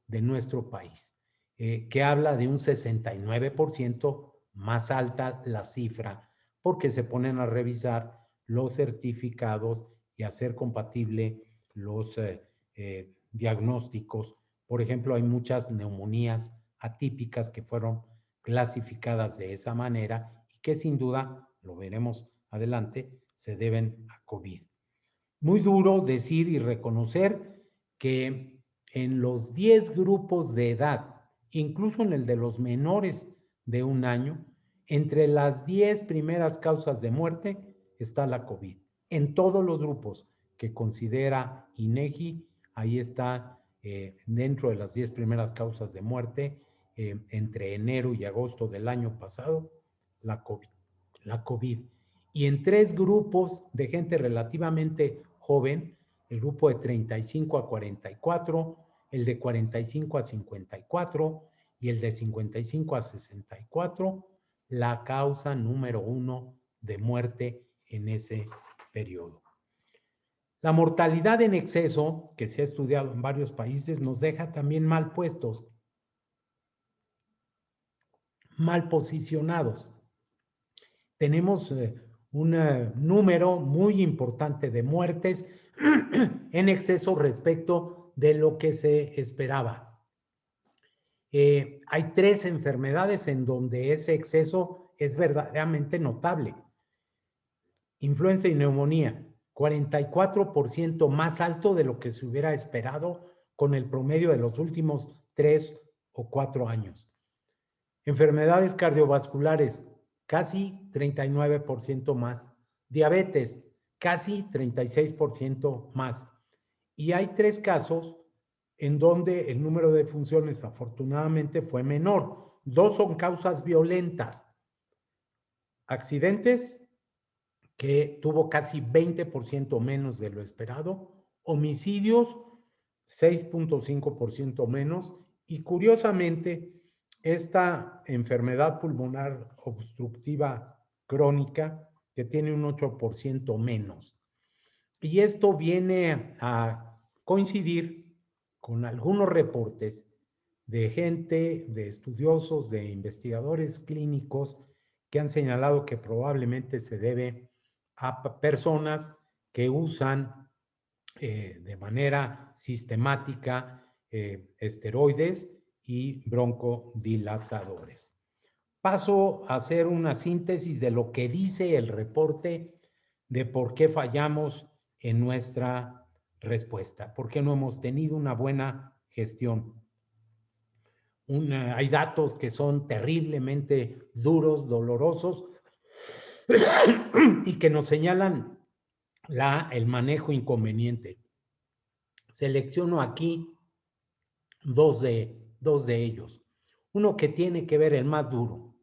país, que habla de un 69% más alta la cifra, porque se ponen a revisar los certificados y hacer compatible los diagnósticos. Por ejemplo, hay muchas neumonías atípicas que fueron clasificadas de esa manera y que sin duda, lo veremos adelante, se deben a COVID. Muy duro decir y reconocer que en los 10 grupos de edad, incluso en el de los menores de 1 año, entre las 10 primeras causas de muerte está la COVID. En todos los grupos que considera INEGI, ahí está dentro de las 10 primeras causas de muerte entre enero y agosto del año pasado, la COVID. Y en 3 grupos de gente relativamente joven, el grupo de 35 a 44, el de 45 a 54 y el de 55 a 64, la causa número 1 de muerte en ese periodo. La mortalidad en exceso, que se ha estudiado en varios países, nos deja también mal puestos, mal posicionados. Tenemos un número muy importante de muertes en exceso respecto de lo que se esperaba. Hay 3 enfermedades en donde ese exceso es verdaderamente notable. Influenza y neumonía, 44% más alto de lo que se hubiera esperado con el promedio de los últimos 3 o 4 años. Enfermedades cardiovasculares, casi 39% más. Diabetes, casi 36% más. Y hay 3 casos en donde el número de defunciones afortunadamente fue menor. 2 son causas violentas. Accidentes, que tuvo casi 20% menos de lo esperado. Homicidios, 6.5% menos. Y curiosamente, esta enfermedad pulmonar obstructiva crónica, que tiene un 8% menos. Y esto viene a coincidir con algunos reportes de gente, de estudiosos, de investigadores clínicos que han señalado que probablemente se debe a personas que usan de manera sistemática esteroides y broncodilatadores. Paso a hacer una síntesis de lo que dice el reporte de por qué fallamos en nuestra respuesta, por qué no hemos tenido una buena gestión. Hay datos que son terriblemente duros, dolorosos, y que nos señalan el manejo inconveniente. Selecciono aquí dos de ellos. Uno que tiene que ver el más duro.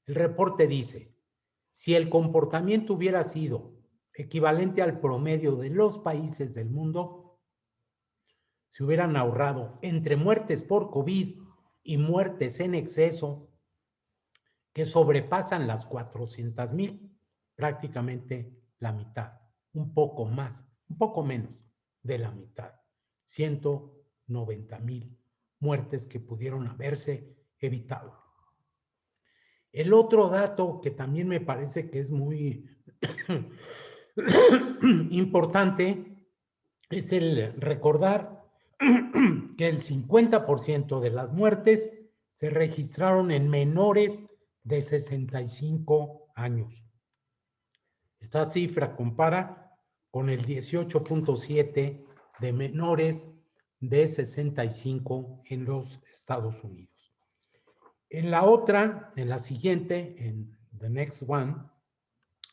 El reporte dice, si el comportamiento hubiera sido equivalente al promedio de los países del mundo, se hubieran ahorrado entre muertes por COVID y muertes en exceso que sobrepasan las 400,000, prácticamente la mitad, un poco más, un poco menos de la mitad, 190,000 muertes que pudieron haberse evitado. El otro dato que también me parece que es muy importante es el recordar que el 50% de las muertes se registraron en menores de 65 años. Esta cifra compara con el 18.7 de menores de 65 en los Estados Unidos. En la siguiente, en the next one,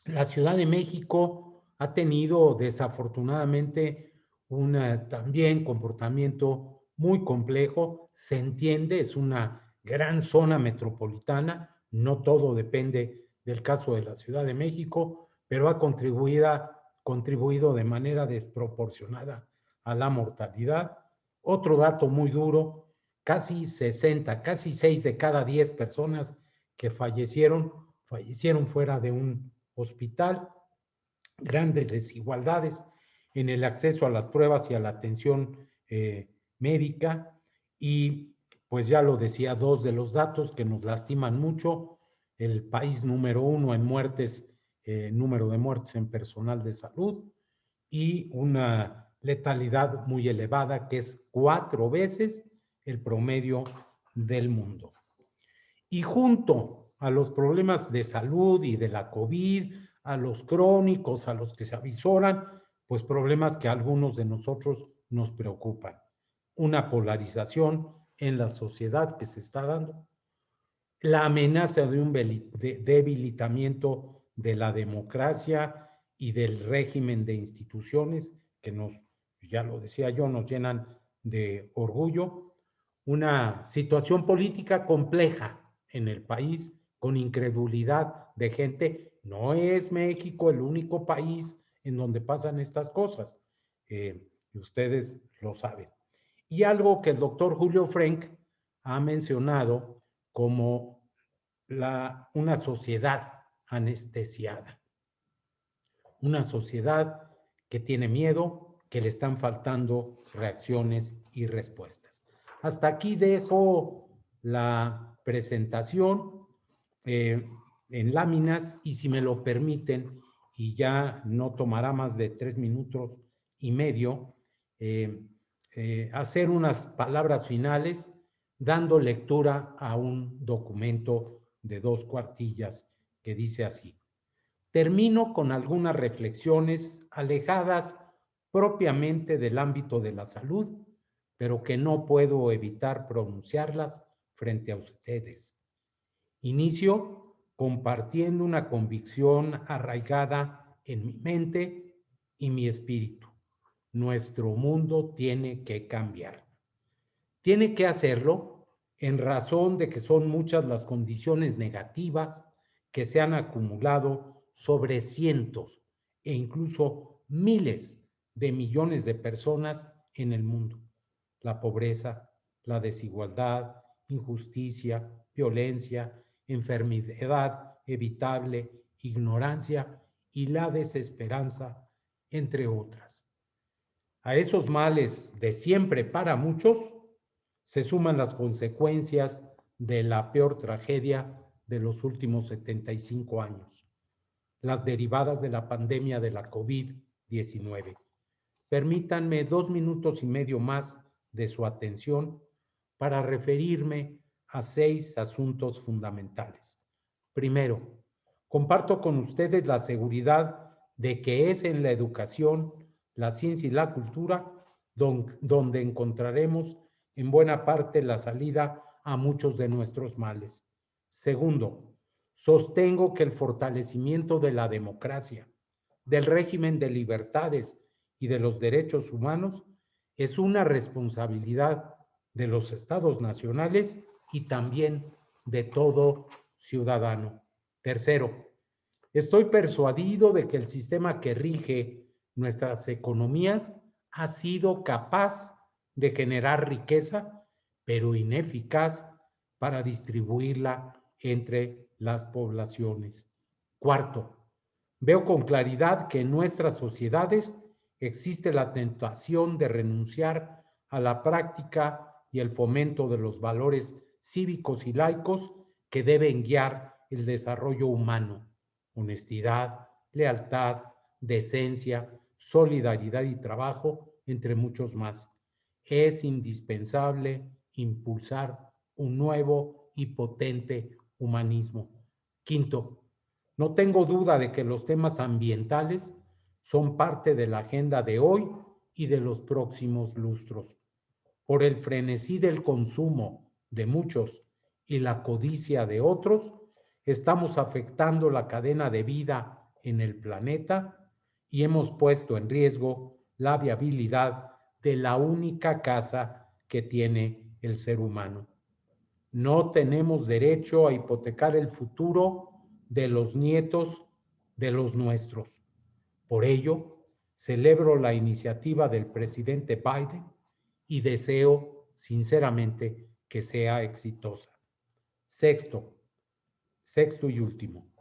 la Ciudad de México ha tenido desafortunadamente un también comportamiento muy complejo. Se entiende, es una gran zona metropolitana, no todo depende del caso de la Ciudad de México, pero ha contribuido de manera desproporcionada a la mortalidad. Otro dato muy duro, casi 6 de cada 10 personas que fallecieron fuera de un hospital, grandes desigualdades en el acceso a las pruebas y a la atención médica, y pues ya lo decía, dos de los datos que nos lastiman mucho: el país número 1 en muertes, número de muertes en personal de salud, y una letalidad muy elevada que es 4 veces el promedio del mundo. Y junto a los problemas de salud y de la COVID, a los crónicos, a los que se avisoran, pues problemas que a algunos de nosotros nos preocupan. Una polarización en la sociedad que se está dando, la amenaza de un debilitamiento de la democracia y del régimen de instituciones que ya lo decía yo, nos llenan de orgullo, una situación política compleja en el país, con incredulidad de gente. No es México el único país en donde pasan estas cosas. Ustedes lo saben. Y algo que el doctor Julio Frenk ha mencionado como una sociedad anestesiada. Una sociedad que tiene miedo, que le están faltando reacciones y respuestas. Hasta aquí dejo la presentación en láminas, y si me lo permiten, y ya no tomará más de 3 minutos y medio, hacer unas palabras finales dando lectura a un documento de 2 cuartillas que dice así. Termino con algunas reflexiones alejadas propiamente del ámbito de la salud, pero que no puedo evitar pronunciarlas frente a ustedes. Inicio compartiendo una convicción arraigada en mi mente y mi espíritu. Nuestro mundo tiene que cambiar. Tiene que hacerlo en razón de que son muchas las condiciones negativas que se han acumulado sobre cientos e incluso miles de millones de personas en el mundo. La pobreza, la desigualdad, injusticia, violencia, enfermedad evitable, ignorancia y la desesperanza, entre otras. A esos males de siempre para muchos se suman las consecuencias de la peor tragedia de los últimos 75 años, las derivadas de la pandemia de la COVID-19. Permítanme 2 minutos y medio más de su atención para referirme a 6 asuntos fundamentales. Primero, comparto con ustedes la seguridad de que es en la educación, la ciencia y la cultura donde encontraremos en buena parte la salida a muchos de nuestros males. Segundo, sostengo que el fortalecimiento de la democracia, del régimen de libertades y de los derechos humanos es una responsabilidad de los estados nacionales y también de todo ciudadano. Tercero, estoy persuadido de que el sistema que rige nuestras economías ha sido capaz de generar riqueza, pero ineficaz para distribuirla entre las poblaciones. Cuarto, veo con claridad que en nuestras sociedades existe la tentación de renunciar a la práctica y el fomento de los valores cívicos y laicos que deben guiar el desarrollo humano: honestidad, lealtad, decencia, solidaridad y trabajo, entre muchos más. Es indispensable impulsar un nuevo y potente humanismo. Quinto, no tengo duda de que los temas ambientales son parte de la agenda de hoy y de los próximos lustros. Por el frenesí del consumo de muchos y la codicia de otros, estamos afectando la cadena de vida en el planeta y hemos puesto en riesgo la viabilidad de la única casa que tiene el ser humano. No tenemos derecho a hipotecar el futuro de los nietos de los nuestros. Por ello, celebro la iniciativa del presidente Biden y deseo sinceramente que sea exitosa. Sexto y último,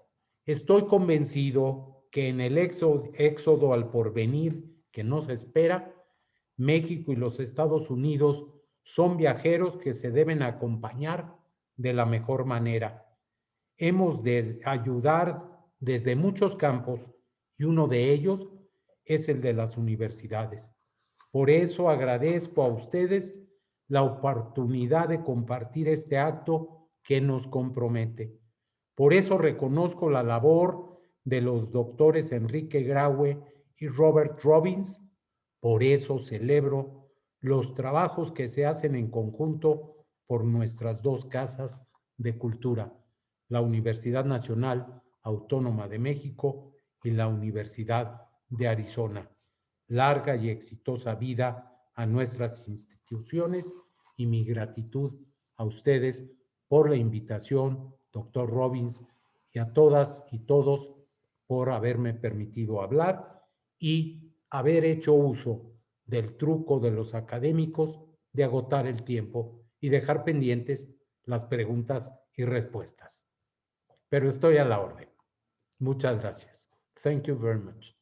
estoy convencido que en el éxodo al porvenir que nos espera, México y los Estados Unidos son viajeros que se deben acompañar de la mejor manera. Hemos de ayudar desde muchos campos y uno de ellos es el de las universidades. Por eso agradezco a ustedes la oportunidad de compartir este acto que nos compromete. Por eso reconozco la labor de los doctores Enrique Graue y Robert Robbins. Por eso celebro los trabajos que se hacen en conjunto por nuestras dos casas de cultura, la Universidad Nacional Autónoma de México y la Universidad de Arizona. Larga y exitosa vida a nuestras instituciones y mi gratitud a ustedes por la invitación, doctor Robbins, y a todas y todos por haberme permitido hablar y haber hecho uso del truco de los académicos de agotar el tiempo y dejar pendientes las preguntas y respuestas. Pero estoy a la orden. Muchas gracias. Thank you very much.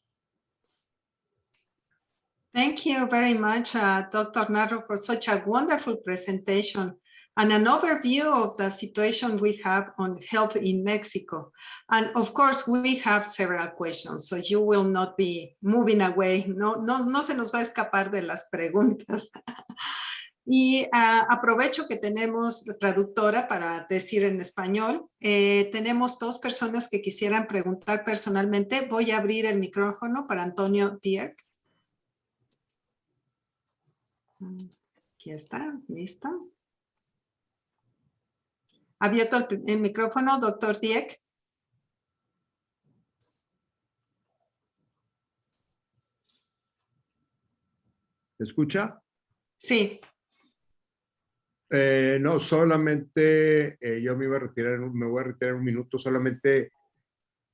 Thank you very much, Dr. Narro, for such a wonderful presentation and an overview of the situation we have on health in Mexico. And of course, we have several questions, so you will not be moving away. No se nos va a escapar de las preguntas. Y aprovecho que tenemos traductora para decir en español. Tenemos dos personas que quisieran preguntar personalmente. Voy a abrir el micrófono para Antonio Dierck. Aquí está, listo. Abierto el micrófono, doctor Dierck. ¿Se escucha? Sí. No, solamente yo me voy a retirar un minuto, solamente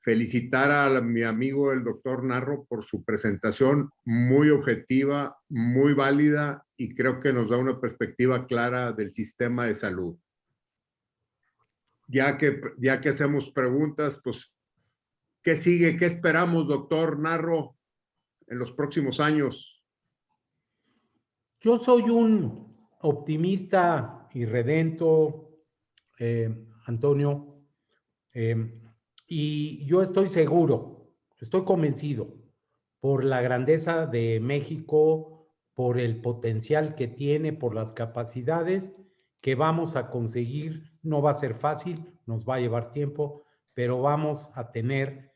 felicitar a mi amigo el doctor Narro por su presentación muy objetiva, muy válida y creo que nos da una perspectiva clara del sistema de salud. Ya que hacemos preguntas, pues, ¿qué sigue? ¿Qué esperamos, doctor Narro, en los próximos años? Yo soy un optimista irredento, Antonio, y yo estoy seguro, estoy convencido por la grandeza de México, por el potencial que tiene, por las capacidades que vamos a conseguir. No va a ser fácil, nos va a llevar tiempo, pero vamos a tener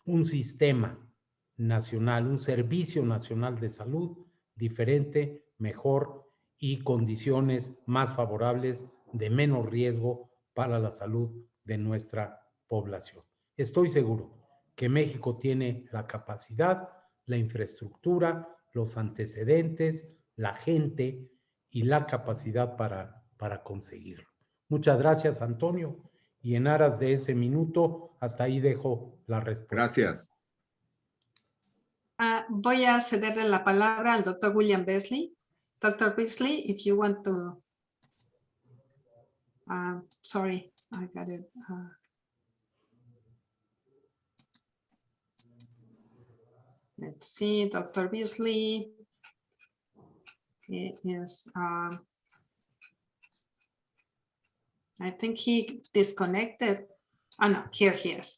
un sistema nacional, un servicio nacional de salud diferente, mejor y condiciones más favorables, de menos riesgo para la salud de nuestra población. Estoy seguro que México tiene la capacidad, la infraestructura, los antecedentes, la gente y la capacidad para conseguirlo. Muchas gracias, Antonio, y en aras de ese minuto, hasta ahí dejo la respuesta. Gracias. Voy a cederle la palabra al doctor William Beasley. Dr. Beasley, if you want to... sorry, I got it. Let's see, Dr. Beasley. He is, I think he disconnected. Oh no, here he is.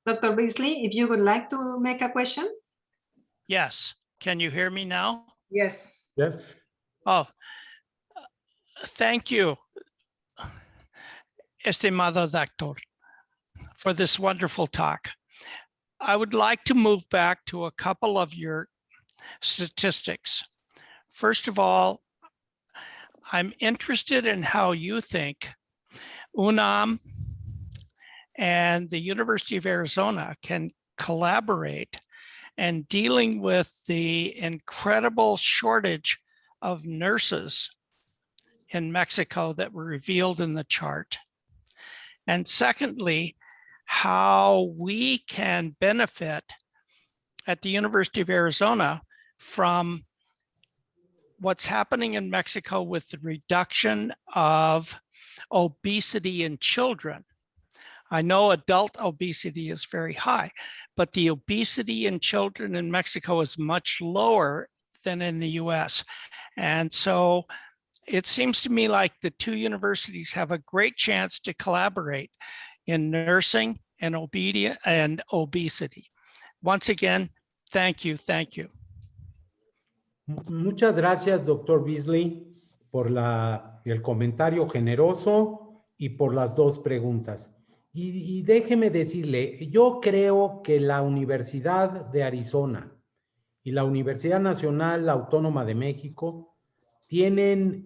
Dr. Beasley, if you would like to make a question? Yes. Can you hear me now? Yes. Yes. Oh, thank you, estimado doctor, for this wonderful talk. I would like to move back to a couple of your statistics. First of all, I'm interested in how you think UNAM and the University of Arizona can collaborate and dealing with the incredible shortage of nurses in Mexico that were revealed in the chart. And secondly, how we can benefit at the University of Arizona from what's happening in Mexico with the reduction of obesity in children. I know adult obesity is very high, but the obesity in children in Mexico is much lower than in the US. And so it seems to me like the two universities have a great chance to collaborate in nursing and obesity. Once again, thank you, thank you. Muchas gracias, doctor Beasley, por el comentario generoso y por las dos preguntas. Y déjeme decirle, yo creo que la Universidad de Arizona y la Universidad Nacional Autónoma de México tienen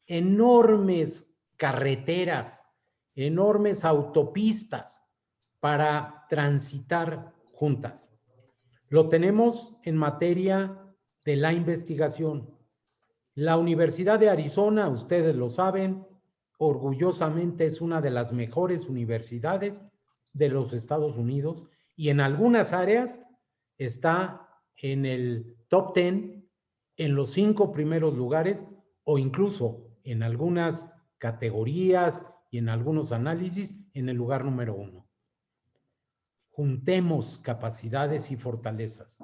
enormes carreteras, enormes autopistas para transitar juntas. Lo tenemos en materia de la investigación. La Universidad de Arizona, ustedes lo saben, orgullosamente es una de las mejores universidades de los Estados Unidos y en algunas áreas está en el top 10, en los 5 primeros lugares o incluso en algunas categorías y en algunos análisis en el lugar número 1. Juntemos capacidades y fortalezas.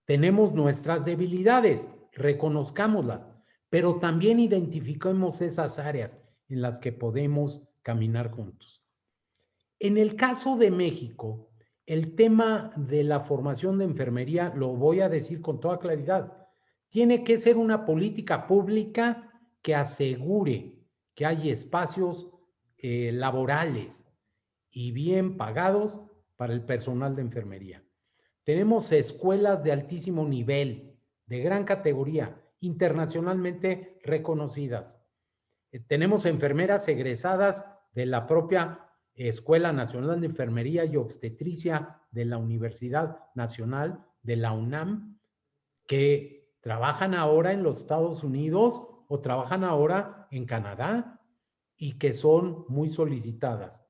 Tenemos nuestras debilidades, reconozcámoslas, pero también identifiquemos esas áreas en las que podemos caminar juntos. En el caso de México, el tema de la formación de enfermería, lo voy a decir con toda claridad, tiene que ser una política pública que asegure que hay espacios laborales y bien pagados para el personal de enfermería. Tenemos escuelas de altísimo nivel, de gran categoría, internacionalmente reconocidas. Tenemos enfermeras egresadas de la propia Escuela Nacional de Enfermería y Obstetricia de la Universidad Nacional de la UNAM, que trabajan ahora en los Estados Unidos o trabajan ahora en Canadá y que son muy solicitadas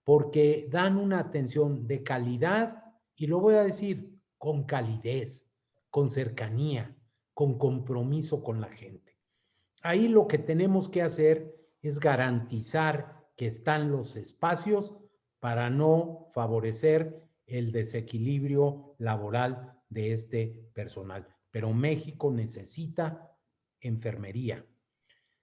porque dan una atención de calidad y lo voy a decir con calidez, con cercanía, con compromiso con la gente. Ahí lo que tenemos que hacer es garantizar que están los espacios para no favorecer el desequilibrio laboral de este personal. Pero México necesita enfermería.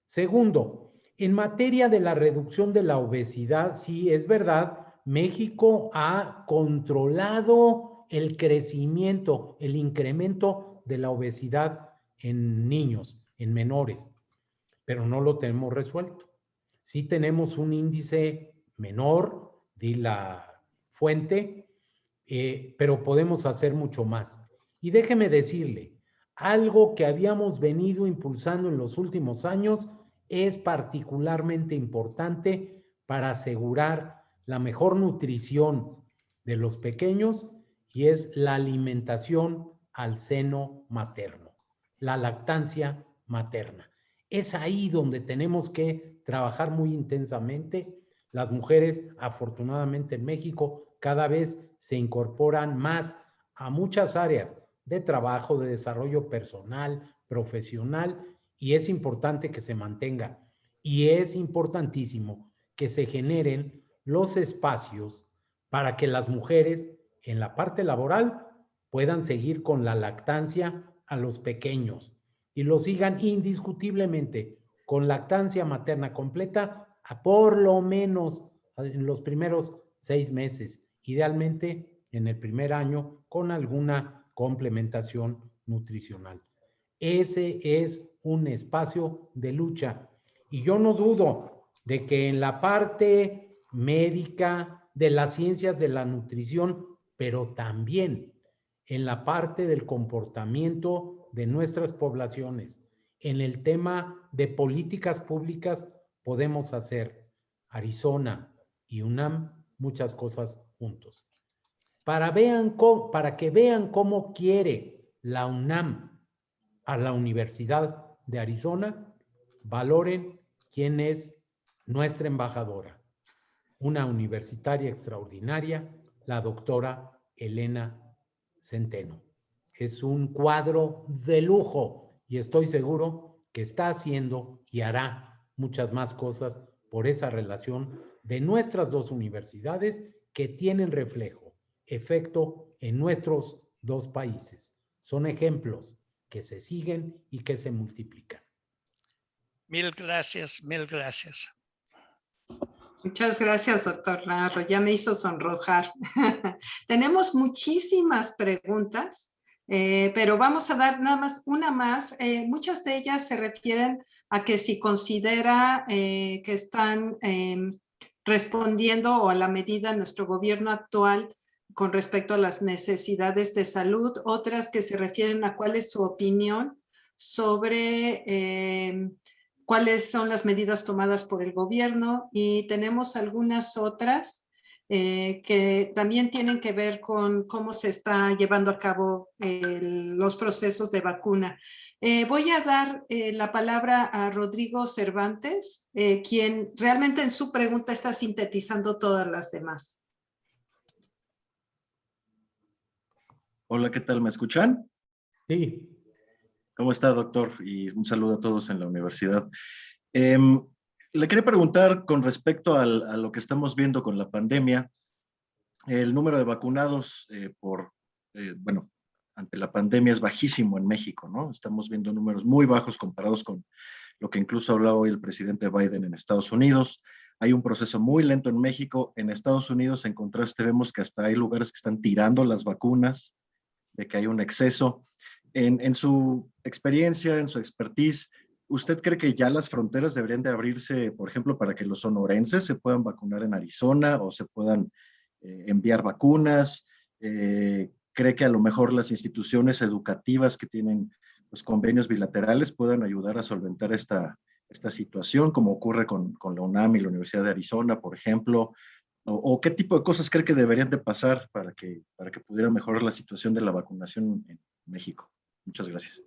Segundo, en materia de la reducción de la obesidad, sí, es verdad, México ha controlado el crecimiento, el incremento de la obesidad en niños, en menores, pero no lo tenemos resuelto. Sí tenemos un índice menor, di la fuente, pero podemos hacer mucho más. Y déjeme decirle, algo que habíamos venido impulsando en los últimos años es particularmente importante para asegurar la mejor nutrición de los pequeños y es la alimentación al seno materno, la lactancia materna. Es ahí donde tenemos que trabajar muy intensamente. Las mujeres, afortunadamente en México, cada vez se incorporan más a muchas áreas de trabajo, de desarrollo personal, profesional, y es importante que se mantenga. Y es importantísimo que se generen los espacios para que las mujeres en la parte laboral puedan seguir con la lactancia a los pequeños y lo sigan indiscutiblemente con lactancia materna completa a por lo menos en los primeros 6 meses, idealmente en el primer año con alguna complementación nutricional. Ese es un espacio de lucha y yo no dudo de que en la parte médica de las ciencias de la nutrición, pero también en la parte del comportamiento de nuestras poblaciones, en el tema de políticas públicas, podemos hacer Arizona y UNAM muchas cosas juntos. Para que vean cómo quiere la UNAM a la Universidad de Arizona, valoren quién es nuestra embajadora, una universitaria extraordinaria, la doctora Elena Centeno. Es un cuadro de lujo y estoy seguro que está haciendo y hará muchas más cosas por esa relación de nuestras dos universidades que tienen reflejo, efecto en nuestros dos países. Son ejemplos que se siguen y que se multiplican. Mil gracias, mil gracias. Muchas gracias, doctor Narro. Ya me hizo sonrojar. Tenemos muchísimas preguntas, pero vamos a dar nada más una más. Muchas de ellas se refieren a que si considera que están respondiendo o a la medida nuestro gobierno actual con respecto a las necesidades de salud. Otras que se refieren a cuál es su opinión sobre cuáles son las medidas tomadas por el gobierno, y tenemos algunas otras que también tienen que ver con cómo se está llevando a cabo los procesos de vacuna. Voy a dar la palabra a Rodrigo Cervantes, quien realmente en su pregunta está sintetizando todas las demás. Hola, ¿qué tal? ¿Me escuchan? Sí. ¿Cómo está, doctor? Y un saludo a todos en la universidad. Le quería preguntar con respecto a lo que estamos viendo con la pandemia, el número de vacunados bueno, ante la pandemia es bajísimo en México, ¿no? Estamos viendo números muy bajos comparados con lo que incluso hablaba hoy el presidente Biden en Estados Unidos. Hay un proceso muy lento en México. En Estados Unidos, en contraste, vemos que hasta hay lugares que están tirando las vacunas, de que hay un exceso. En su experiencia, en su expertise, ¿usted cree que ya las fronteras deberían de abrirse, por ejemplo, para que los sonorenses se puedan vacunar en Arizona o se puedan enviar vacunas? ¿Cree que a lo mejor las instituciones educativas que tienen pues, convenios bilaterales puedan ayudar a solventar esta situación, como ocurre con la UNAM y la Universidad de Arizona, por ejemplo? ¿O qué tipo de cosas cree que deberían de pasar para que pudiera mejorar la situación de la vacunación en México? Muchas gracias.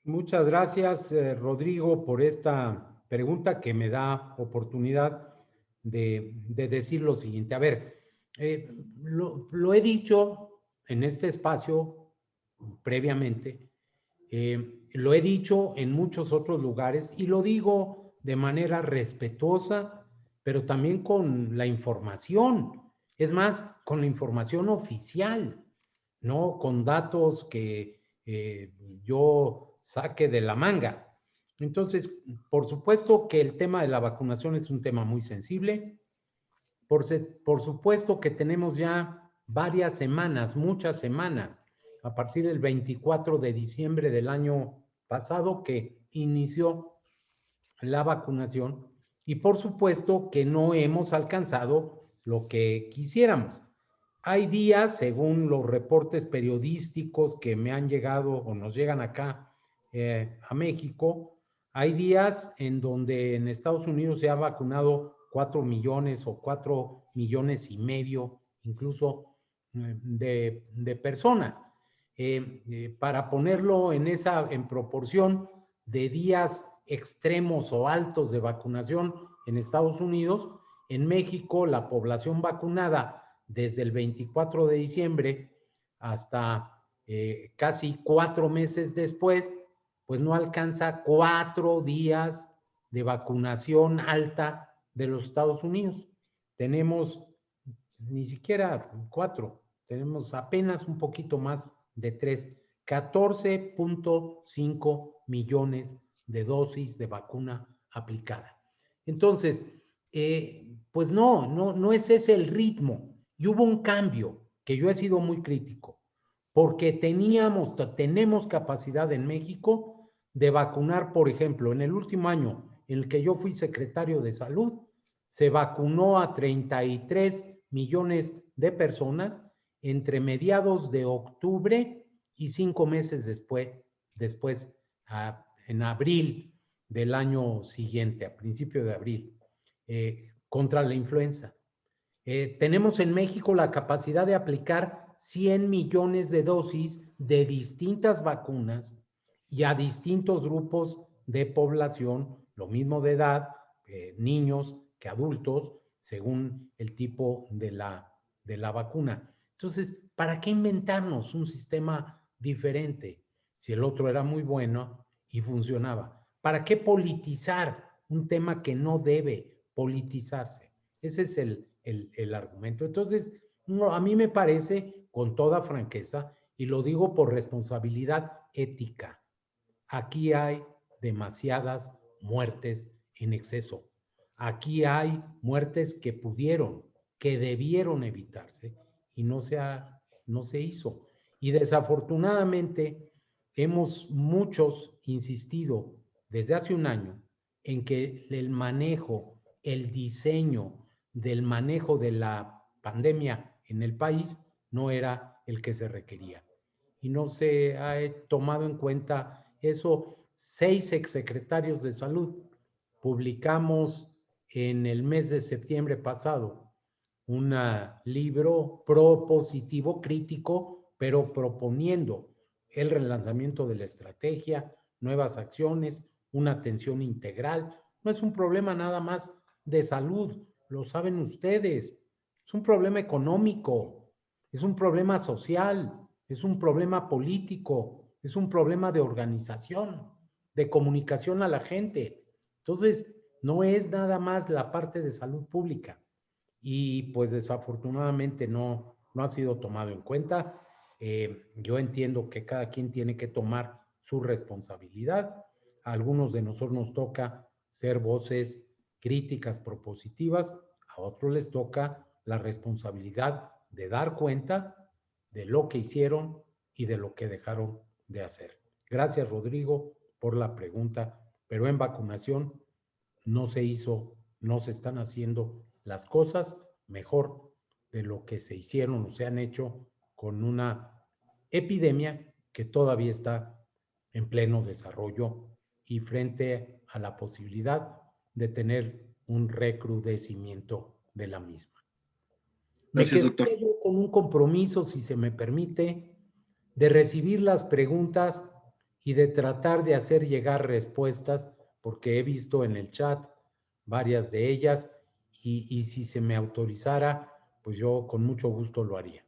Muchas gracias, Rodrigo, por esta pregunta que me da oportunidad de decir lo siguiente. A ver, lo he dicho en este espacio previamente, lo he dicho en muchos otros lugares y lo digo de manera respetuosa, pero también con la información. Es más, con la información oficial, no con datos que yo saque de la manga. Entonces, por supuesto que el tema de la vacunación es un tema muy sensible. Por supuesto que tenemos ya varias semanas, muchas semanas, a partir del 24 de diciembre del año pasado que inició la vacunación, y por supuesto que no hemos alcanzado lo que quisiéramos. Hay días, según los reportes periodísticos que me han llegado o nos llegan acá a México, hay días en donde en Estados Unidos se ha vacunado 4 millones o 4 millones y medio incluso de personas. Para ponerlo en proporción de días extremos o altos de vacunación en Estados Unidos, en México la población vacunada desde el 24 de diciembre hasta casi 4 meses después, pues no alcanza 4 días de vacunación alta de los Estados Unidos. Tenemos ni siquiera 4, tenemos apenas un poquito más de 3, 14.5 millones de dosis de vacuna aplicada. Entonces, pues no es ese el ritmo. Y hubo un cambio que yo he sido muy crítico, porque tenemos capacidad en México de vacunar, por ejemplo, en el último año en el que yo fui secretario de Salud, se vacunó a 33 millones de personas entre mediados de octubre y 5 meses después en abril del año siguiente, a principio de abril, contra la influenza. Tenemos en México la capacidad de aplicar 100 millones de dosis de distintas vacunas y a distintos grupos de población, lo mismo de edad, niños que adultos, según el tipo de la vacuna. Entonces, ¿para qué inventarnos un sistema diferente si el otro era muy bueno y funcionaba? ¿Para qué politizar un tema que no debe politizarse? Ese es el argumento. Entonces, a mí me parece, con toda franqueza, y lo digo por responsabilidad ética, aquí hay demasiadas muertes en exceso. Aquí hay muertes que debieron evitarse y no se hizo. Y desafortunadamente hemos muchos insistido desde hace un año en que el diseño del manejo de la pandemia en el país no era el que se requería. Y no se ha tomado en cuenta eso. 6 exsecretarios de salud publicamos en el mes de septiembre pasado un libro propositivo, crítico, pero proponiendo el relanzamiento de la estrategia, nuevas acciones, una atención integral. No es un problema nada más de salud, lo saben ustedes. Es un problema económico, es un problema social, es un problema político, es un problema de organización, de comunicación a la gente. Entonces, no es nada más la parte de salud pública y pues desafortunadamente no ha sido tomado en cuenta. Yo entiendo que cada quien tiene que tomar su responsabilidad. A algunos de nosotros nos toca ser voces críticas, propositivas, a otros les toca la responsabilidad de dar cuenta de lo que hicieron y de lo que dejaron de hacer. Gracias, Rodrigo, por la pregunta, pero en vacunación no se están haciendo las cosas mejor de lo que se hicieron o se han hecho con una epidemia que todavía está en pleno desarrollo y frente a la posibilidad de tener un recrudecimiento de la misma. Gracias, doctor. Me quedaría yo con un compromiso, si se me permite, de recibir las preguntas y de tratar de hacer llegar respuestas, porque he visto en el chat varias de ellas y si se me autorizara, pues yo con mucho gusto lo haría.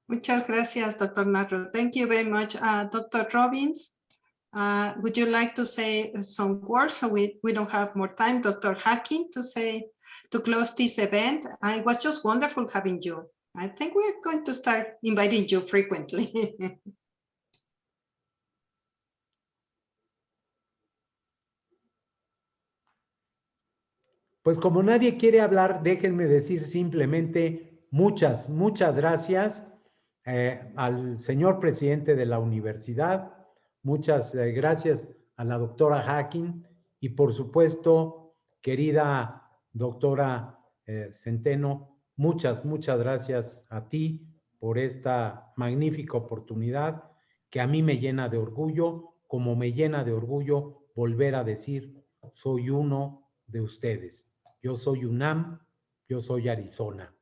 Muchas gracias, Dr. Narro. Thank you very much. Dr. Robbins, would you like to say some words so we don't have more time? Dr. Hacking, to close this event. It was just wonderful having you. I think we're going to start inviting you frequently. Pues como nadie quiere hablar, déjenme decir simplemente muchas gracias al señor presidente de la universidad, muchas gracias a la doctora Hacking y por supuesto, querida doctora Centeno, muchas gracias a ti por esta magnífica oportunidad que a mí me llena de orgullo, como me llena de orgullo volver a decir, soy uno de ustedes. Yo soy UNAM, yo soy Arizona.